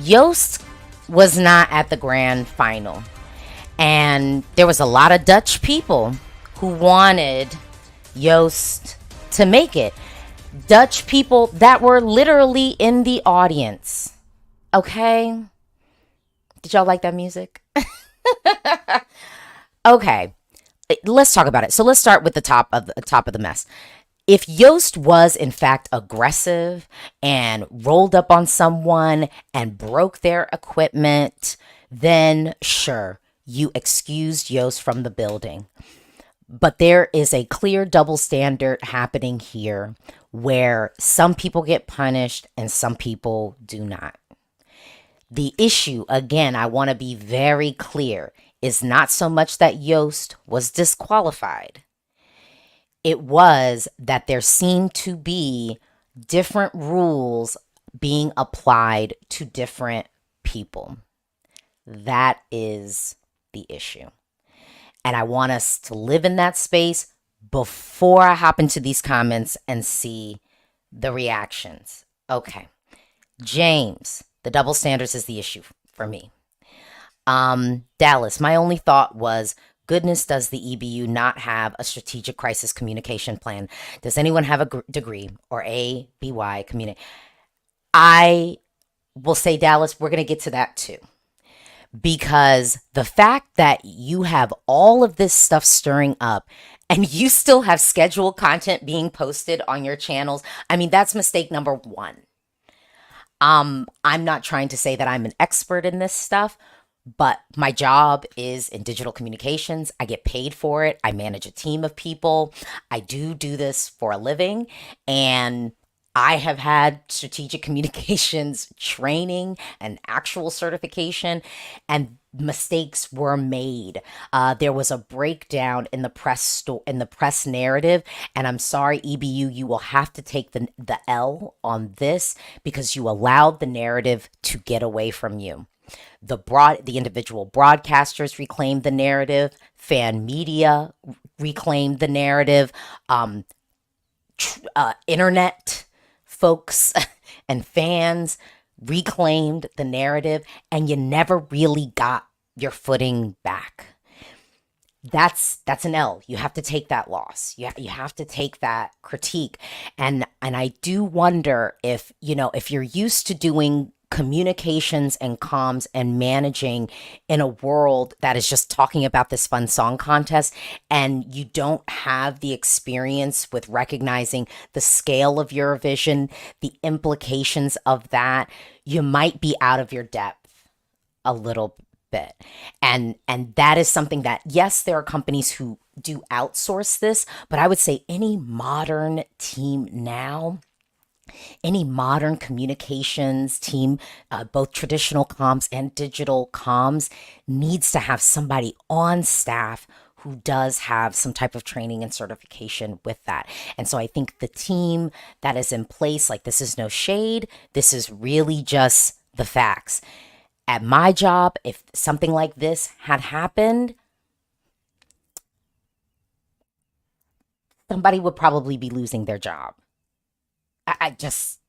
Joost was not at the grand final, and there was a lot of Dutch people who wanted Joost to make it. Dutch people that were literally in the audience. Okay? Did y'all like that music? Okay. Let's talk about it. So let's start with the top of the mess. If Yost was in fact aggressive and rolled up on someone and broke their equipment, then sure, you excused Yost from the building. But there is a clear double standard happening here where some people get punished and some people do not. The issue, again, I want to be very clear, is not so much that Yost was disqualified. It was that there seemed to be different rules being applied to different people. That is the issue. And I want us to live in that space before I hop into these comments and see the reactions. Okay. James, the double standards is the issue for me. Dallas, my only thought was, goodness, does the EBU not have a strategic crisis communication plan? Does anyone have a degree or ABY community? I will say, Dallas, we're going to get to that too. Because the fact that you have all of this stuff stirring up and you still have scheduled content being posted on your channels, I mean, that's mistake number one. I'm not trying to say that I'm an expert in this stuff, but my job is in digital communications. I get paid for it. I manage a team of people. I do this for a living. And I have had strategic communications training and actual certification, and mistakes were made. There was a breakdown in the press narrative, and I'm sorry, EBU, you will have to take the L on this because you allowed the narrative to get away from you. The individual broadcasters reclaimed the narrative. Fan media reclaimed the narrative. Internet folks and fans reclaimed the narrative, and you never really got your footing back. That's an L. You have to take that loss. You have to take that critique. And I do wonder if, if you're used to doing communications and comms and managing in a world that is just talking about this fun song contest, and you don't have the experience with recognizing the scale of Eurovision, the implications of that, you might be out of your depth a little bit. And that is something that, yes, there are companies who do outsource this, but I would say any modern team now, any modern communications team, both traditional comms and digital comms, needs to have somebody on staff who does have some type of training and certification with that. And so I think the team that is in place, like, this is no shade, this is really just the facts. At my job, if something like this had happened, somebody would probably be losing their job. I just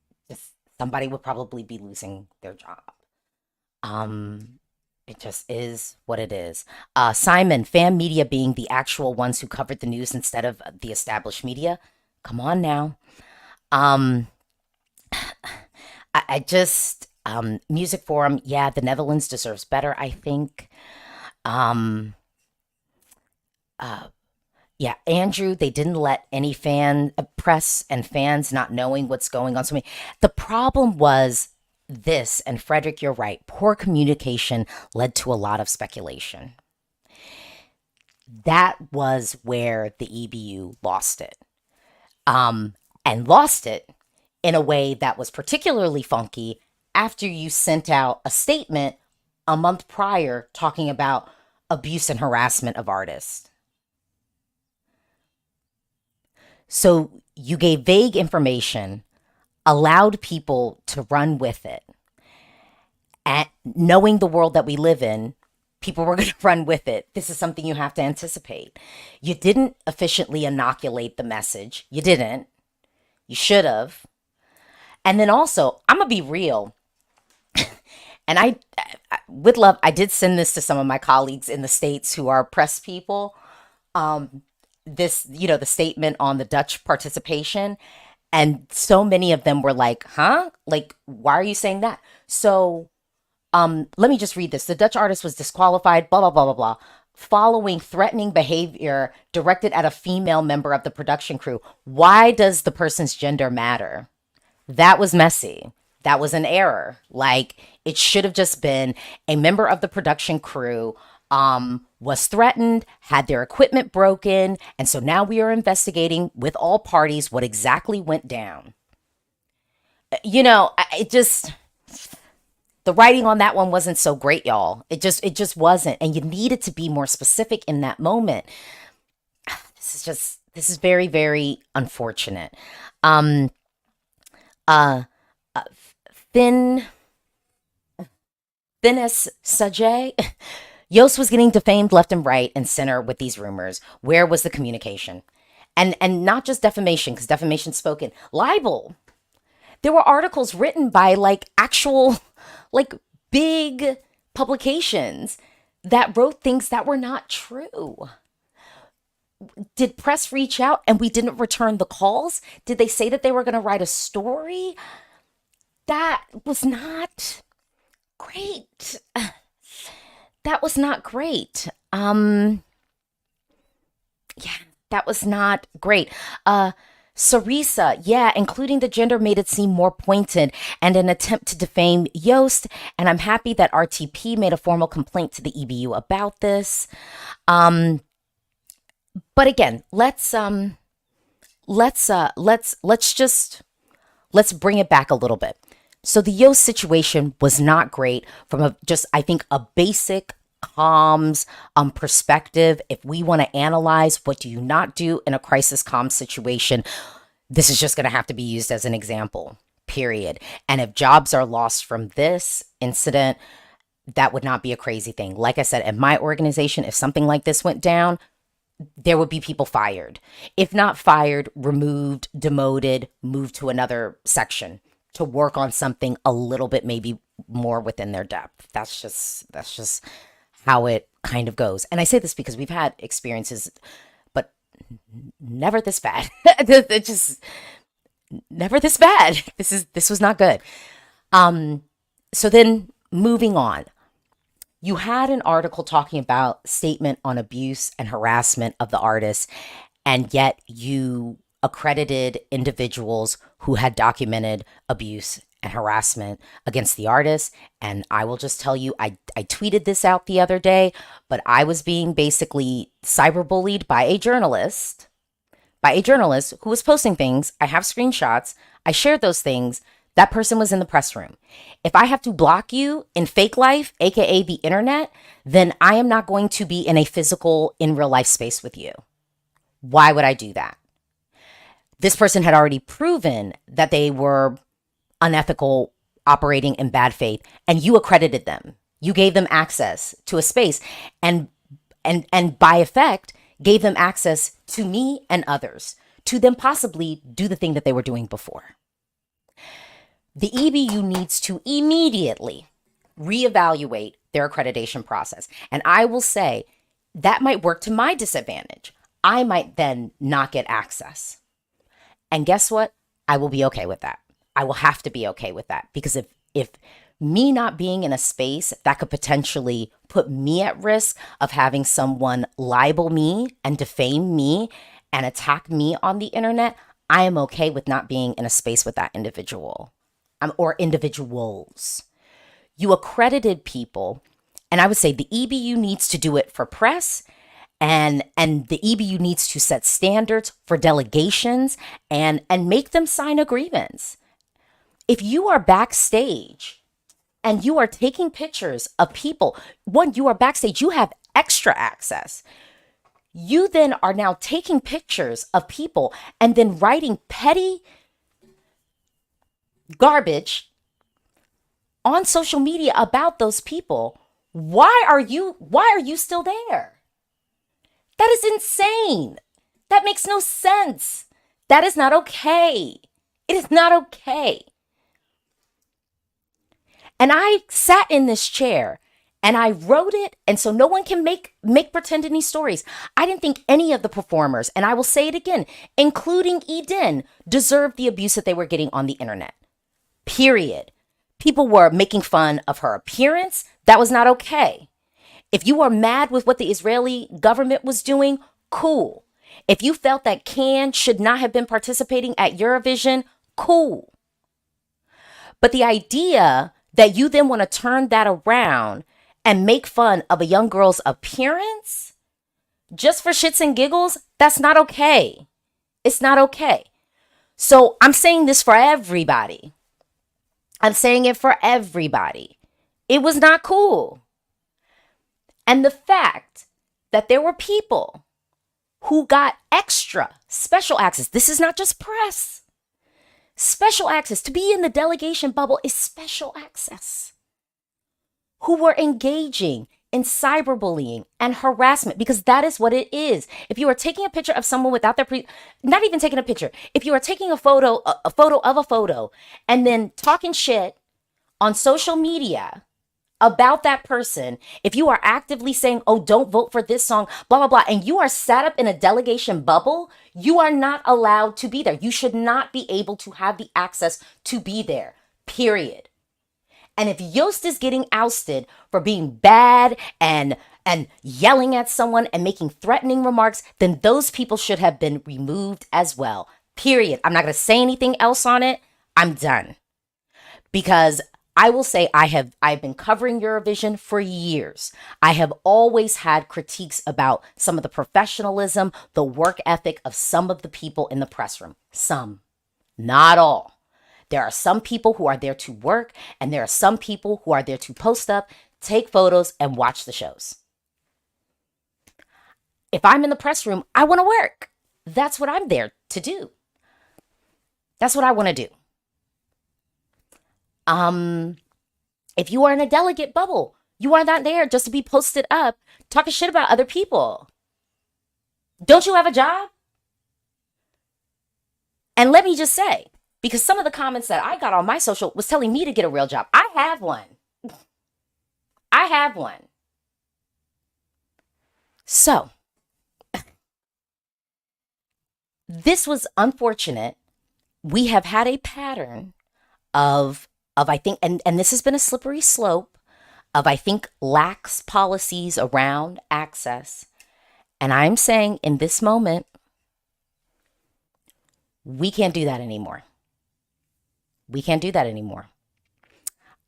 somebody would probably be losing their job. It just is what it is. Simon, fan media being the actual ones who covered the news instead of the established media. Come on now. I just, Music Forum, yeah, the Netherlands deserves better, I think. Yeah, Andrew, they didn't let any press and fans not knowing what's going on. So, the problem was this, and Frederick, you're right, poor communication led to a lot of speculation. That was where the EBU lost it. And lost it in a way that was particularly funky after you sent out a statement a month prior talking about abuse and harassment of artists. So you gave vague information, allowed people to run with it. And knowing the world that we live in, people were going to run with it. This is something you have to anticipate. You didn't efficiently inoculate the message. You didn't. You should have. And then also, I'm going to be real. And I, with love, I did send this to some of my colleagues in the States who are press people. This, the statement on the Dutch participation. And so many of them were like, huh? Like, why are you saying that? So let me just read this. The Dutch artist was disqualified, blah, blah, blah, blah, blah. following threatening behavior directed at a female member of the production crew. Why does the person's gender matter? That was messy. That was an error. Like, it should have just been a member of the production crew was threatened, had their equipment broken, and so now we are investigating with all parties what exactly went down. You know, it just, the writing on that one wasn't so great, y'all. It just wasn't, and you needed to be more specific in that moment. This is very, very unfortunate. Um, uh, Thin Thinis Sajay. Yost was getting defamed left and right and center with these rumors. Where was the communication? And not just defamation, because defamation spoken. Libel. There were articles written by like actual, like big publications that wrote things that were not true. Did press reach out and we didn't return the calls? Did they say that they were going to write a story? That was not great. That was not great. Yeah, that was not great. Sarisa, yeah, including the gender made it seem more pointed and an attempt to defame Yost. And I'm happy that RTP made a formal complaint to the EBU about this. But again, let's bring it back a little bit. So the Yost situation was not great from I think a basic comms perspective. If we want to analyze what do you not do in a crisis comms situation, this is just going to have to be used as an example, period. And if jobs are lost from this incident, that would not be a crazy thing. Like I said, in my organization, if something like this went down, there would be people fired. If not fired, removed, demoted, moved to another section to work on something a little bit maybe more within their depth. That's just how it kind of goes. And I say this because we've had experiences, but never this bad. It just never this bad. This was not good. So then moving on. You had an article talking about statement on abuse and harassment of the artist, and yet you accredited individuals who had documented abuse and harassment against the artist. And I will just tell you, I tweeted this out the other day, but I was being basically cyberbullied by a journalist who was posting things. I have screenshots. I shared those things. That person was in the press room. If I have to block you in fake life, aka the internet, then I am not going to be in a physical, in real life space with you. Why would I do that? This person had already proven that they were unethical, operating in bad faith, and you accredited them. You gave them access to a space and by effect gave them access to me and others to them possibly do the thing that they were doing before. The EBU needs to immediately reevaluate their accreditation process. And I will say that might work to my disadvantage. I might then not get access. And guess what? I will be okay with that. I will have to be okay with that, because if me not being in a space that could potentially put me at risk of having someone libel me and defame me and attack me on the internet, I am okay with not being in a space with that individual or individuals. You accredited people, and I would say the EBU needs to do it for press. And the EBU needs to set standards for delegations and make them sign agreements. If you are backstage and you are taking pictures of people, one, you are backstage, you have extra access. You then are now taking pictures of people and then writing petty garbage on social media about those people. Why are you still there? That is insane. That makes no sense. That is not okay. It is not okay. And I sat in this chair and I wrote it, and so no one can make pretend any stories. I didn't think any of the performers, and I will say it again, including Eden, deserved the abuse that they were getting on the internet. Period. People were making fun of her appearance. That was not okay. If you were mad with what the Israeli government was doing, cool. If you felt that Cannes should not have been participating at Eurovision, cool. But the idea that you then want to turn that around and make fun of a young girl's appearance just for shits and giggles, that's not okay. It's not okay. So I'm saying this for everybody. I'm saying it for everybody. It was not cool. And the fact that there were people who got extra special access, this is not just press. Special access to be in the delegation bubble is special access. Who were engaging in cyberbullying and harassment, because that is what it is. If you are taking a picture of someone without their not even taking a picture, if you are taking a photo of a photo and then talking shit on social media about that person, if you are actively saying, oh, don't vote for this song, blah, blah, blah, and you are sat up in a delegation bubble, you are not allowed to be there. You should not be able to have the access to be there, period. And if Yost is getting ousted for being bad and yelling at someone and making threatening remarks, then those people should have been removed as well, period. I'm not going to say anything else on it. I'm done. Because I will say I've been covering Eurovision for years. I have always had critiques about some of the professionalism, the work ethic of some of the people in the press room. Some, not all. There are some people who are there to work, and there are some people who are there to post up, take photos, and watch the shows. If I'm in the press room, I want to work. That's what I'm there to do. That's what I want to do. If you are in a delegate bubble, you are not there just to be posted up talking shit about other people. Don't you have a job? And let me just say, because some of the comments that I got on my social was telling me to get a real job. I have one. I have one. So, this was unfortunate. We have had a pattern of I think, and this has been a slippery slope of, I think, lax policies around access. And I'm saying in this moment, we can't do that anymore. We can't do that anymore.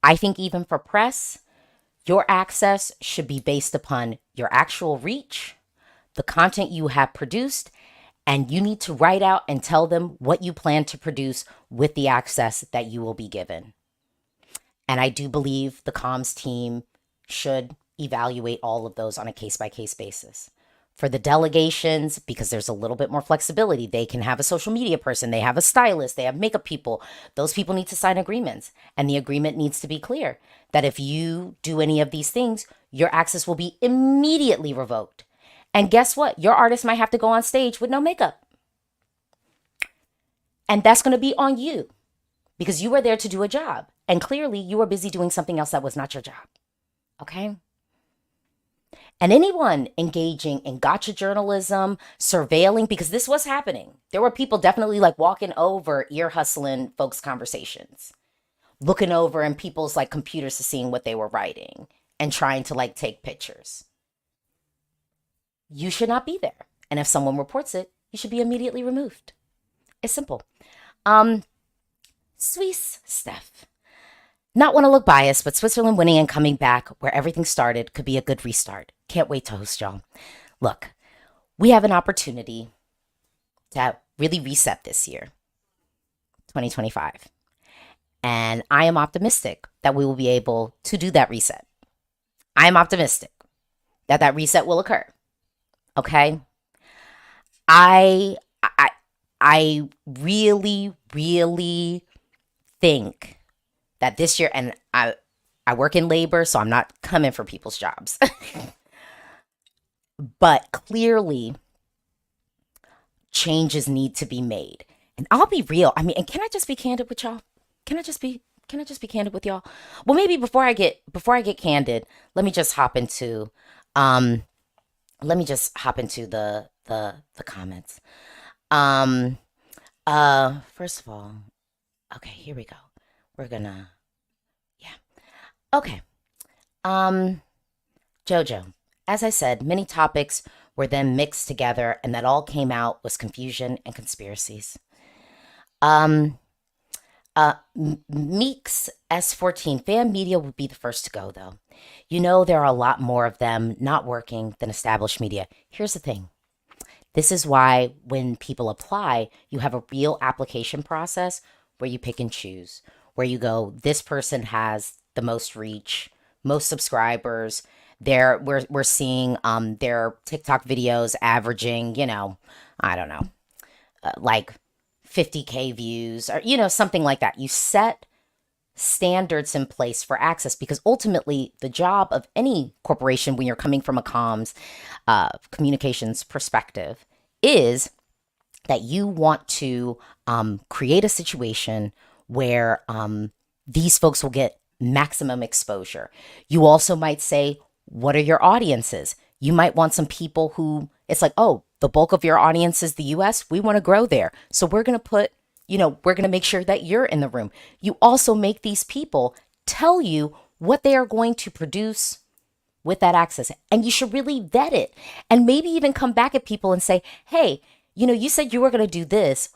I think even for press, your access should be based upon your actual reach, the content you have produced, and you need to write out and tell them what you plan to produce with the access that you will be given. And I do believe the comms team should evaluate all of those on a case-by-case basis. For the delegations, because there's a little bit more flexibility, they can have a social media person, they have a stylist, they have makeup people. Those people need to sign agreements. And the agreement needs to be clear that if you do any of these things, your access will be immediately revoked. And guess what? Your artist might have to go on stage with no makeup. And that's going to be on you because you were there to do a job. And clearly you were busy doing something else that was not your job. Okay? And anyone engaging in gotcha journalism, surveilling, because this was happening. There were people definitely like walking over, ear hustling folks' conversations, looking over in people's like computers to seeing what they were writing and trying to like take pictures. You should not be there. And if someone reports it, you should be immediately removed. It's simple. Swiss Steph. Not want to look biased, but Switzerland winning and coming back where everything started could be a good restart. Can't wait to host y'all. Look, we have an opportunity to really reset this year, 2025. And I am optimistic that we will be able to do that reset. I am optimistic that that reset will occur. Okay? I really, really think that this year, and I work in labor, so I'm not coming for people's jobs. But clearly, changes need to be made. And I'll be real. I mean, and can I just be candid with y'all? Can I just be candid with y'all? Well, maybe before I get candid, let me just hop into the comments. First of all, okay, here we go. We're gonna, yeah. Okay. Jojo, as I said, many topics were then mixed together, and that all came out was confusion and conspiracies. Um, Meeks S14 fan media would be the first to go, though. You know, there are a lot more of them not working than established media. Here's the thing. This is why when people apply, you have a real application process where you pick and choose, where you go, this person has the most reach, most subscribers. We're seeing their TikTok videos averaging, I don't know, like 50K views or something like that. You set standards in place for access because ultimately the job of any corporation when you're coming from a comms communications perspective is that you want to create a situation where these folks will get maximum exposure. You also might say, what are your audiences? You might want some people who it's like, oh, the bulk of your audience is the US. We want to grow there. So we're going to put, we're going to make sure that you're in the room. You also make these people tell you what they are going to produce with that access. And you should really vet it and maybe even come back at people and say, hey, you said you were going to do this.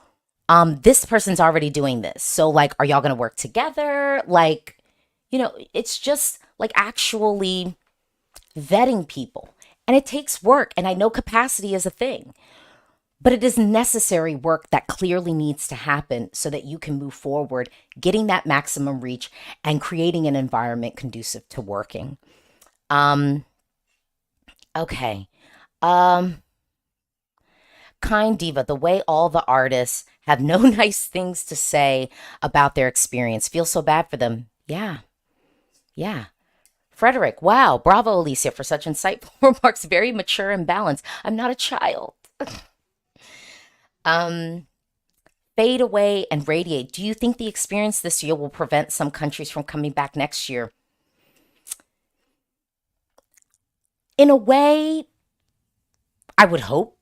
This person's already doing this. So like, are y'all going to work together? Like, it's just like actually vetting people. And it takes work. And I know capacity is a thing, but it is necessary work that clearly needs to happen so that you can move forward, getting that maximum reach and creating an environment conducive to working. Okay. Kind Diva, the way all the artists have no nice things to say about their experience. Feel so bad for them. Yeah. Yeah. Frederick, wow, bravo, Alesia, for such insightful remarks. Very mature and balanced. I'm not a child. Fade away and radiate. Do you think the experience this year will prevent some countries from coming back next year? In a way, I would hope.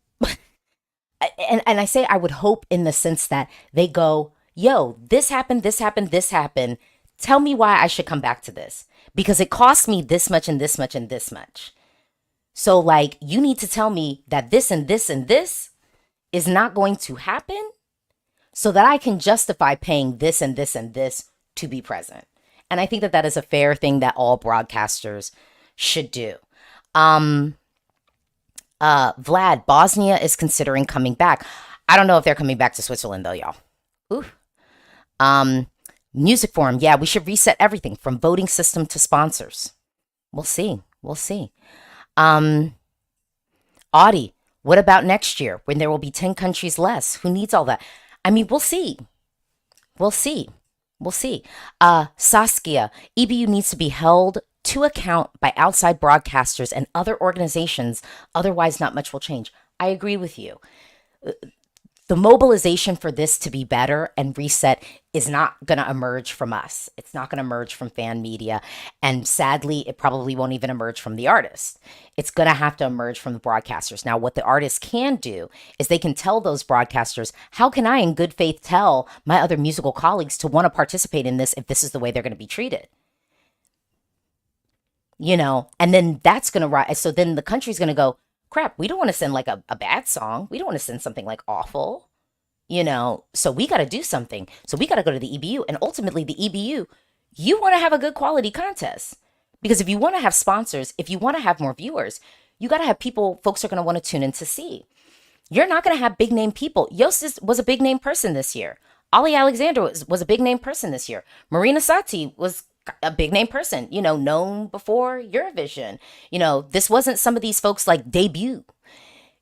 And I say I would hope in the sense that they go, yo, this happened, this happened, this happened. Tell me why I should come back to this. Because it cost me this much and this much and this much. So like, you need to tell me that this and this and this is not going to happen so that I can justify paying this and this and this to be present. And I think that that is a fair thing that all broadcasters should do. Vlad, Bosnia is considering coming back. I don't know if they're coming back to Switzerland though, y'all. Ooh. Music Forum. Yeah, we should reset everything from voting system to sponsors. We'll see. We'll see. Audie, what about next year when there will be 10 countries less? Who needs all that? I mean, we'll see. We'll see. We'll see. Saskia, EBU needs to be held to account by outside broadcasters and other organizations. Otherwise, not much will change. I agree with you. The mobilization for this to be better and reset is not going to emerge from us. It's not going to emerge from fan media. And sadly, it probably won't even emerge from the artist. It's going to have to emerge from the broadcasters. Now, what the artists can do is they can tell those broadcasters, how can I in good faith tell my other musical colleagues to want to participate in this if this is the way they're going to be treated? And then that's going to rise. So then the country's going to go, crap, we don't want to send like a bad song. We don't want to send something like awful, so we got to do something. So we got to go to the EBU, and ultimately the EBU, you want to have a good quality contest because if you want to have sponsors, if you want to have more viewers, you got to have folks are going to want to tune in to see. You're not going to have big name people. Yost was a big name person this year. Ali Alexander was a big name person this year. Marina Sati was a big name person, known before Eurovision. This wasn't some of these folks like debut.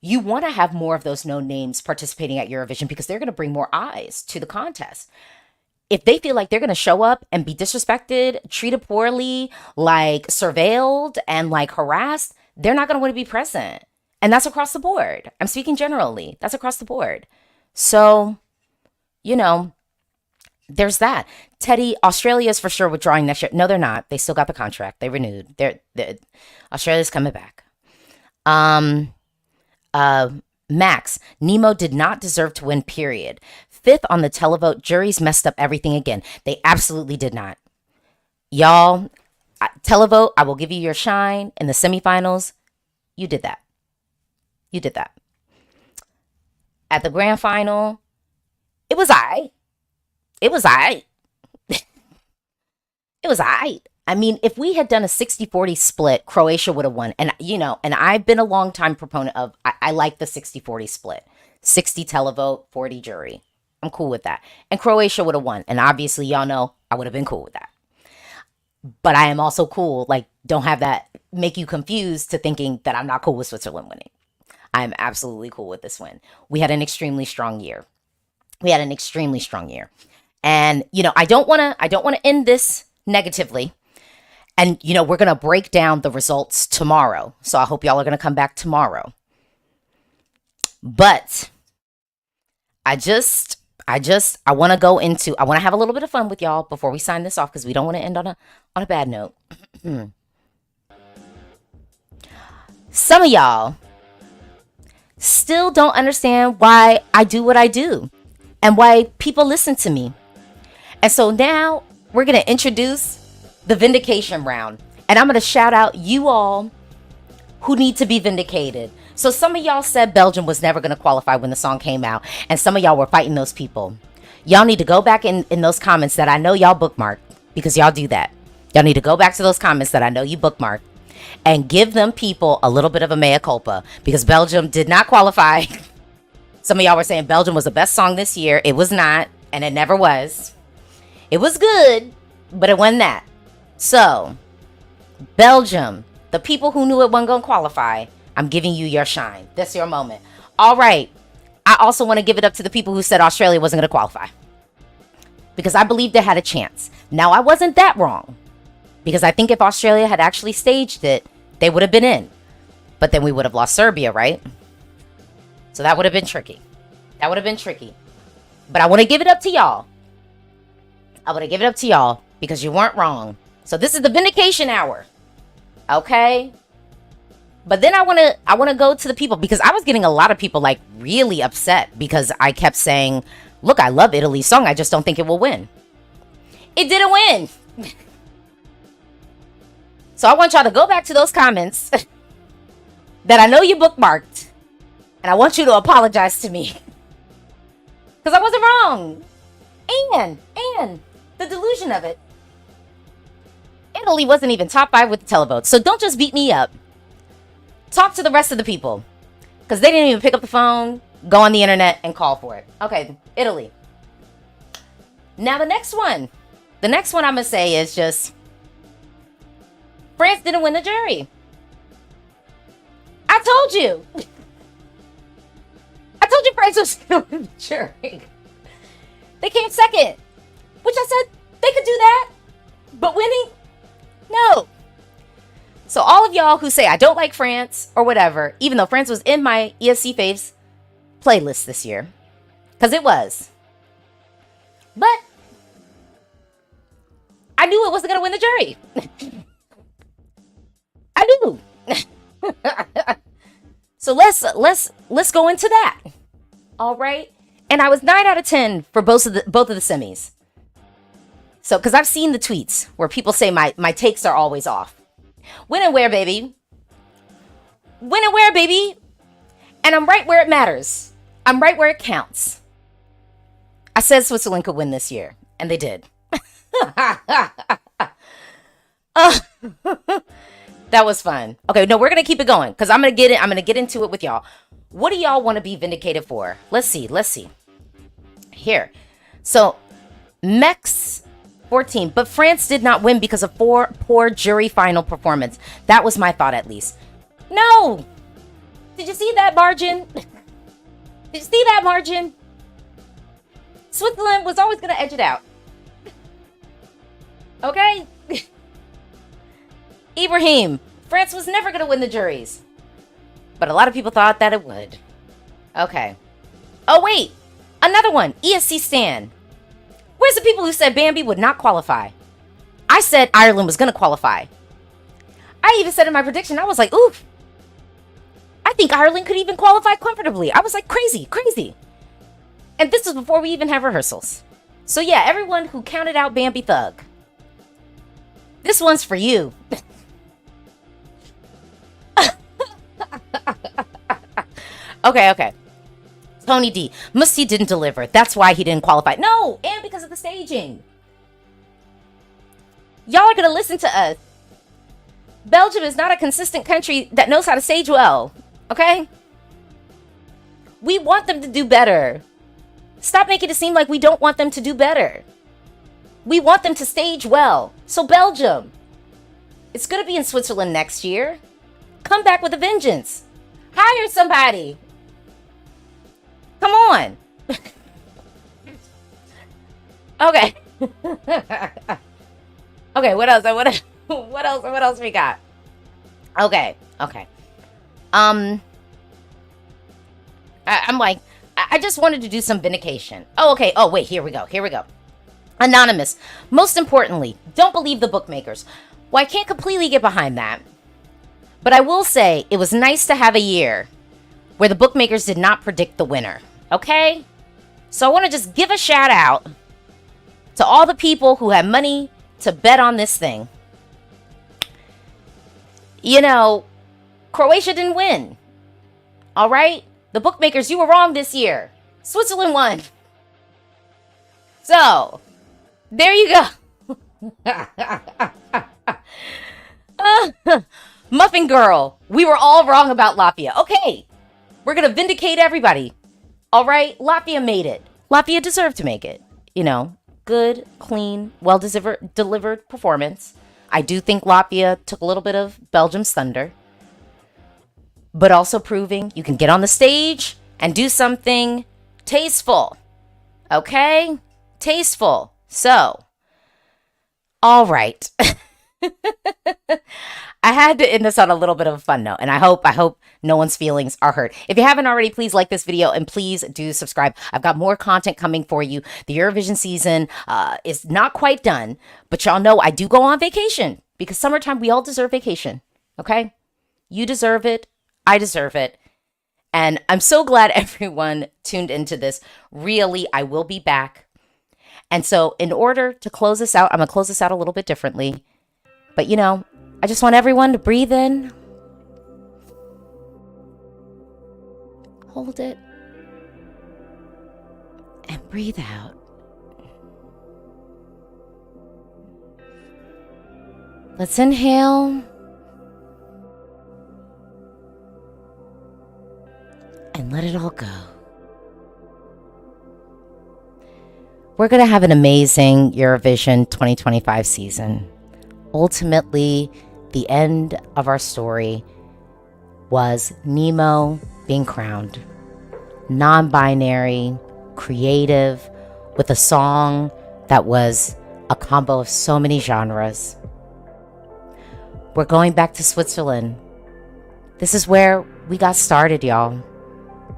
You want to have more of those known names participating at Eurovision because they're going to bring more eyes to the contest. If they feel like they're going to show up and be disrespected, treated poorly, like surveilled and like harassed, they're not going to want to be present. And that's across the board. I'm speaking generally. That's across the board. So, there's that. Teddy, Australia's for sure withdrawing next year. No, they're not. They still got the contract. They renewed. Australia's coming back. Max, Nemo did not deserve to win, period. 5th on the televote, juries messed up everything again. They absolutely did not. Y'all, Televote, I will give you your shine in the semifinals. You did that. You did that. At the grand final, it was I. It was I. It was I. I mean, if we had done a 60-40 split, Croatia would have won. And, and I've been a long time proponent of, I like the 60-40 split. 60 televote, 40 jury. I'm cool with that. And Croatia would have won. And obviously, y'all know I would have been cool with that. But I am also cool. Like, don't have that make you confused to thinking that I'm not cool with Switzerland winning. I'm absolutely cool with this win. We had an extremely strong year. And, I don't want to end this negatively. And, we're going to break down the results tomorrow. So I hope y'all are going to come back tomorrow. But I want to have a little bit of fun with y'all before we sign this off, because we don't want to end on a bad note. Some of y'all still don't understand why I do what I do and why people listen to me. And so now we're going to introduce the vindication round. And I'm going to shout out you all who need to be vindicated. So some of y'all said Belgium was never going to qualify when the song came out. And some of y'all were fighting those people. Y'all need to go back in those comments that I know y'all bookmarked, because y'all do that. Y'all need to go back to those comments that I know you bookmarked and give them people a little bit of a mea culpa, because Belgium did not qualify. Some of y'all were saying Belgium was the best song this year. It was not, and it never was. It was good, but it wasn't that. So, Belgium, the people who knew it wasn't going to qualify, I'm giving you your shine. That's your moment. All right. I also want to give it up to the people who said Australia wasn't going to qualify, because I believed they had a chance. Now, I wasn't that wrong, because I think if Australia had actually staged it, they would have been in. But then we would have lost Serbia, right? So that would have been tricky. But I want to give it up to y'all. Because you weren't wrong. So this is the vindication hour. Okay? But then I want to go to the people, because I was getting a lot of people like really upset because I kept saying, look, I love Italy's song. I just don't think it will win. It didn't win. So I want y'all to go back to those comments that I know you bookmarked. And I want you to apologize to me. Because I wasn't wrong. And the delusion of it. Italy wasn't even top 5 with the televote. So don't just beat me up. Talk to the rest of the people. Because they didn't even pick up the phone, go on the internet, and call for it. Okay, Italy. Now the next one. The next one I'm going to say is just, France didn't win the jury. I told you. I told you France was going to win the jury. They came second. Which I said they could do that. But winning? No. So all of y'all who say I don't like France or whatever, even though France was in my ESC Faves playlist this year, because it was. But I knew it wasn't going to win the jury. I knew. So let's go into that. All right. And I was 9 out of 10 for both of the semis. So, because I've seen the tweets where people say my takes are always off. When and where, baby. When and where, baby. And I'm right where it matters. I'm right where it counts. I said Switzerland could win this year, and they did. That was fun. Okay, no, we're gonna keep it going because I'm gonna get into it with y'all. What do y'all want to be vindicated for? Let's see. Here. So, Mex 14, but France did not win because of poor jury final performance. That was my thought, at least. No! Did you see that margin? Did you see that margin? Switzerland was always going to edge it out. Okay? Ibrahim, France was never going to win the juries. But a lot of people thought that it would. Okay. Oh, wait. Another one. ESC Stan. Where's the people who said Bambi would not qualify? I said Ireland was going to qualify. I even said in my prediction, I was like, oof. I think Ireland could even qualify comfortably. I was like, crazy. And this was before we even have rehearsals. So yeah, everyone who counted out Bambi Thug. This one's for you. Okay. Tony D. Musti didn't deliver. That's why he didn't qualify. No, and because of the staging. Y'all are going to listen to us. Belgium is not a consistent country that knows how to stage well. Okay? We want them to do better. Stop making it seem like we don't want them to do better. We want them to stage well. So Belgium, it's going to be in Switzerland next year. Come back with a vengeance. Hire somebody. Come on. Okay. Okay, what else? What else we got? Okay. I'm like, I just wanted to do some vindication. Oh, okay. Oh, wait, here we go. Anonymous. Most importantly, don't believe the bookmakers. Well, I can't completely get behind that. But I will say it was nice to have a year where the bookmakers did not predict the winner. Okay? So I want to just give a shout out to all the people who had money to bet on this thing. You know, Croatia didn't win. All right? The bookmakers, you were wrong this year. Switzerland won. So, there you go. Muffin Girl, we were all wrong about Latvia. Okay, we're going to vindicate everybody. All right, Latvia made it. Latvia deserved to make it. You know, good, clean, well-delivered performance. I do think Latvia took a little bit of Belgium's thunder. But also proving you can get on the stage and do something tasteful. Okay? Tasteful. So, all right. I had to end this on a little bit of a fun note, and I hope no one's feelings are hurt. If you haven't already, please like this video and please do subscribe. I've got more content coming for you. The Eurovision season is not quite done, but y'all know I do go on vacation because summertime, we all deserve vacation. Okay? You deserve it. I deserve it. And I'm so glad everyone tuned into this. Really, I will be back. And so in order to close this out, I'm going to close this out a little bit differently. But, you know, I just want everyone to breathe in. Hold it. And breathe out. Let's inhale. And let it all go. We're going to have an amazing Eurovision 2025 season. Ultimately, the end of our story was Nemo being crowned. Non-binary, creative, with a song that was a combo of so many genres. We're going back to Switzerland. This is where we got started, y'all.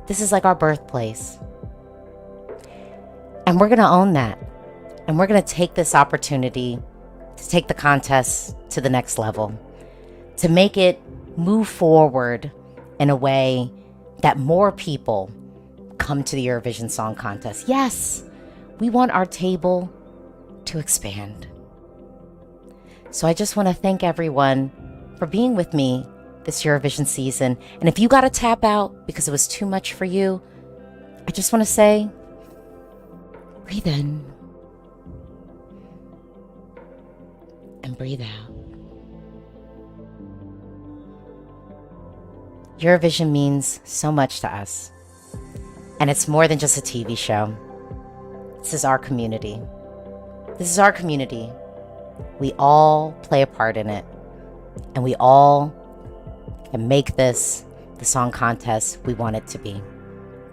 This is like our birthplace. And we're going to own that. And we're going to take this opportunity to take the contest to the next level, to make it move forward in a way that more people come to the Eurovision Song Contest. Yes, we want our table to expand. So I just want to thank everyone for being with me this Eurovision season. And if you got to tap out because it was too much for you, I just want to say, breathe in and breathe out. Eurovision means so much to us. And it's more than just a TV show. This is our community. This is our community. We all play a part in it. And we all can make this the song contest we want it to be.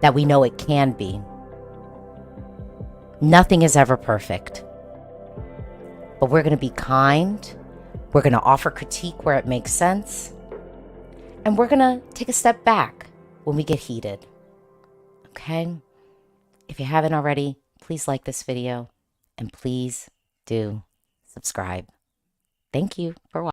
That we know it can be. Nothing is ever perfect. But we're going to be kind. We're going to offer critique where it makes sense. And we're going to take a step back when we get heated. Okay? If you haven't already, please like this video. And please do subscribe. Thank you for watching.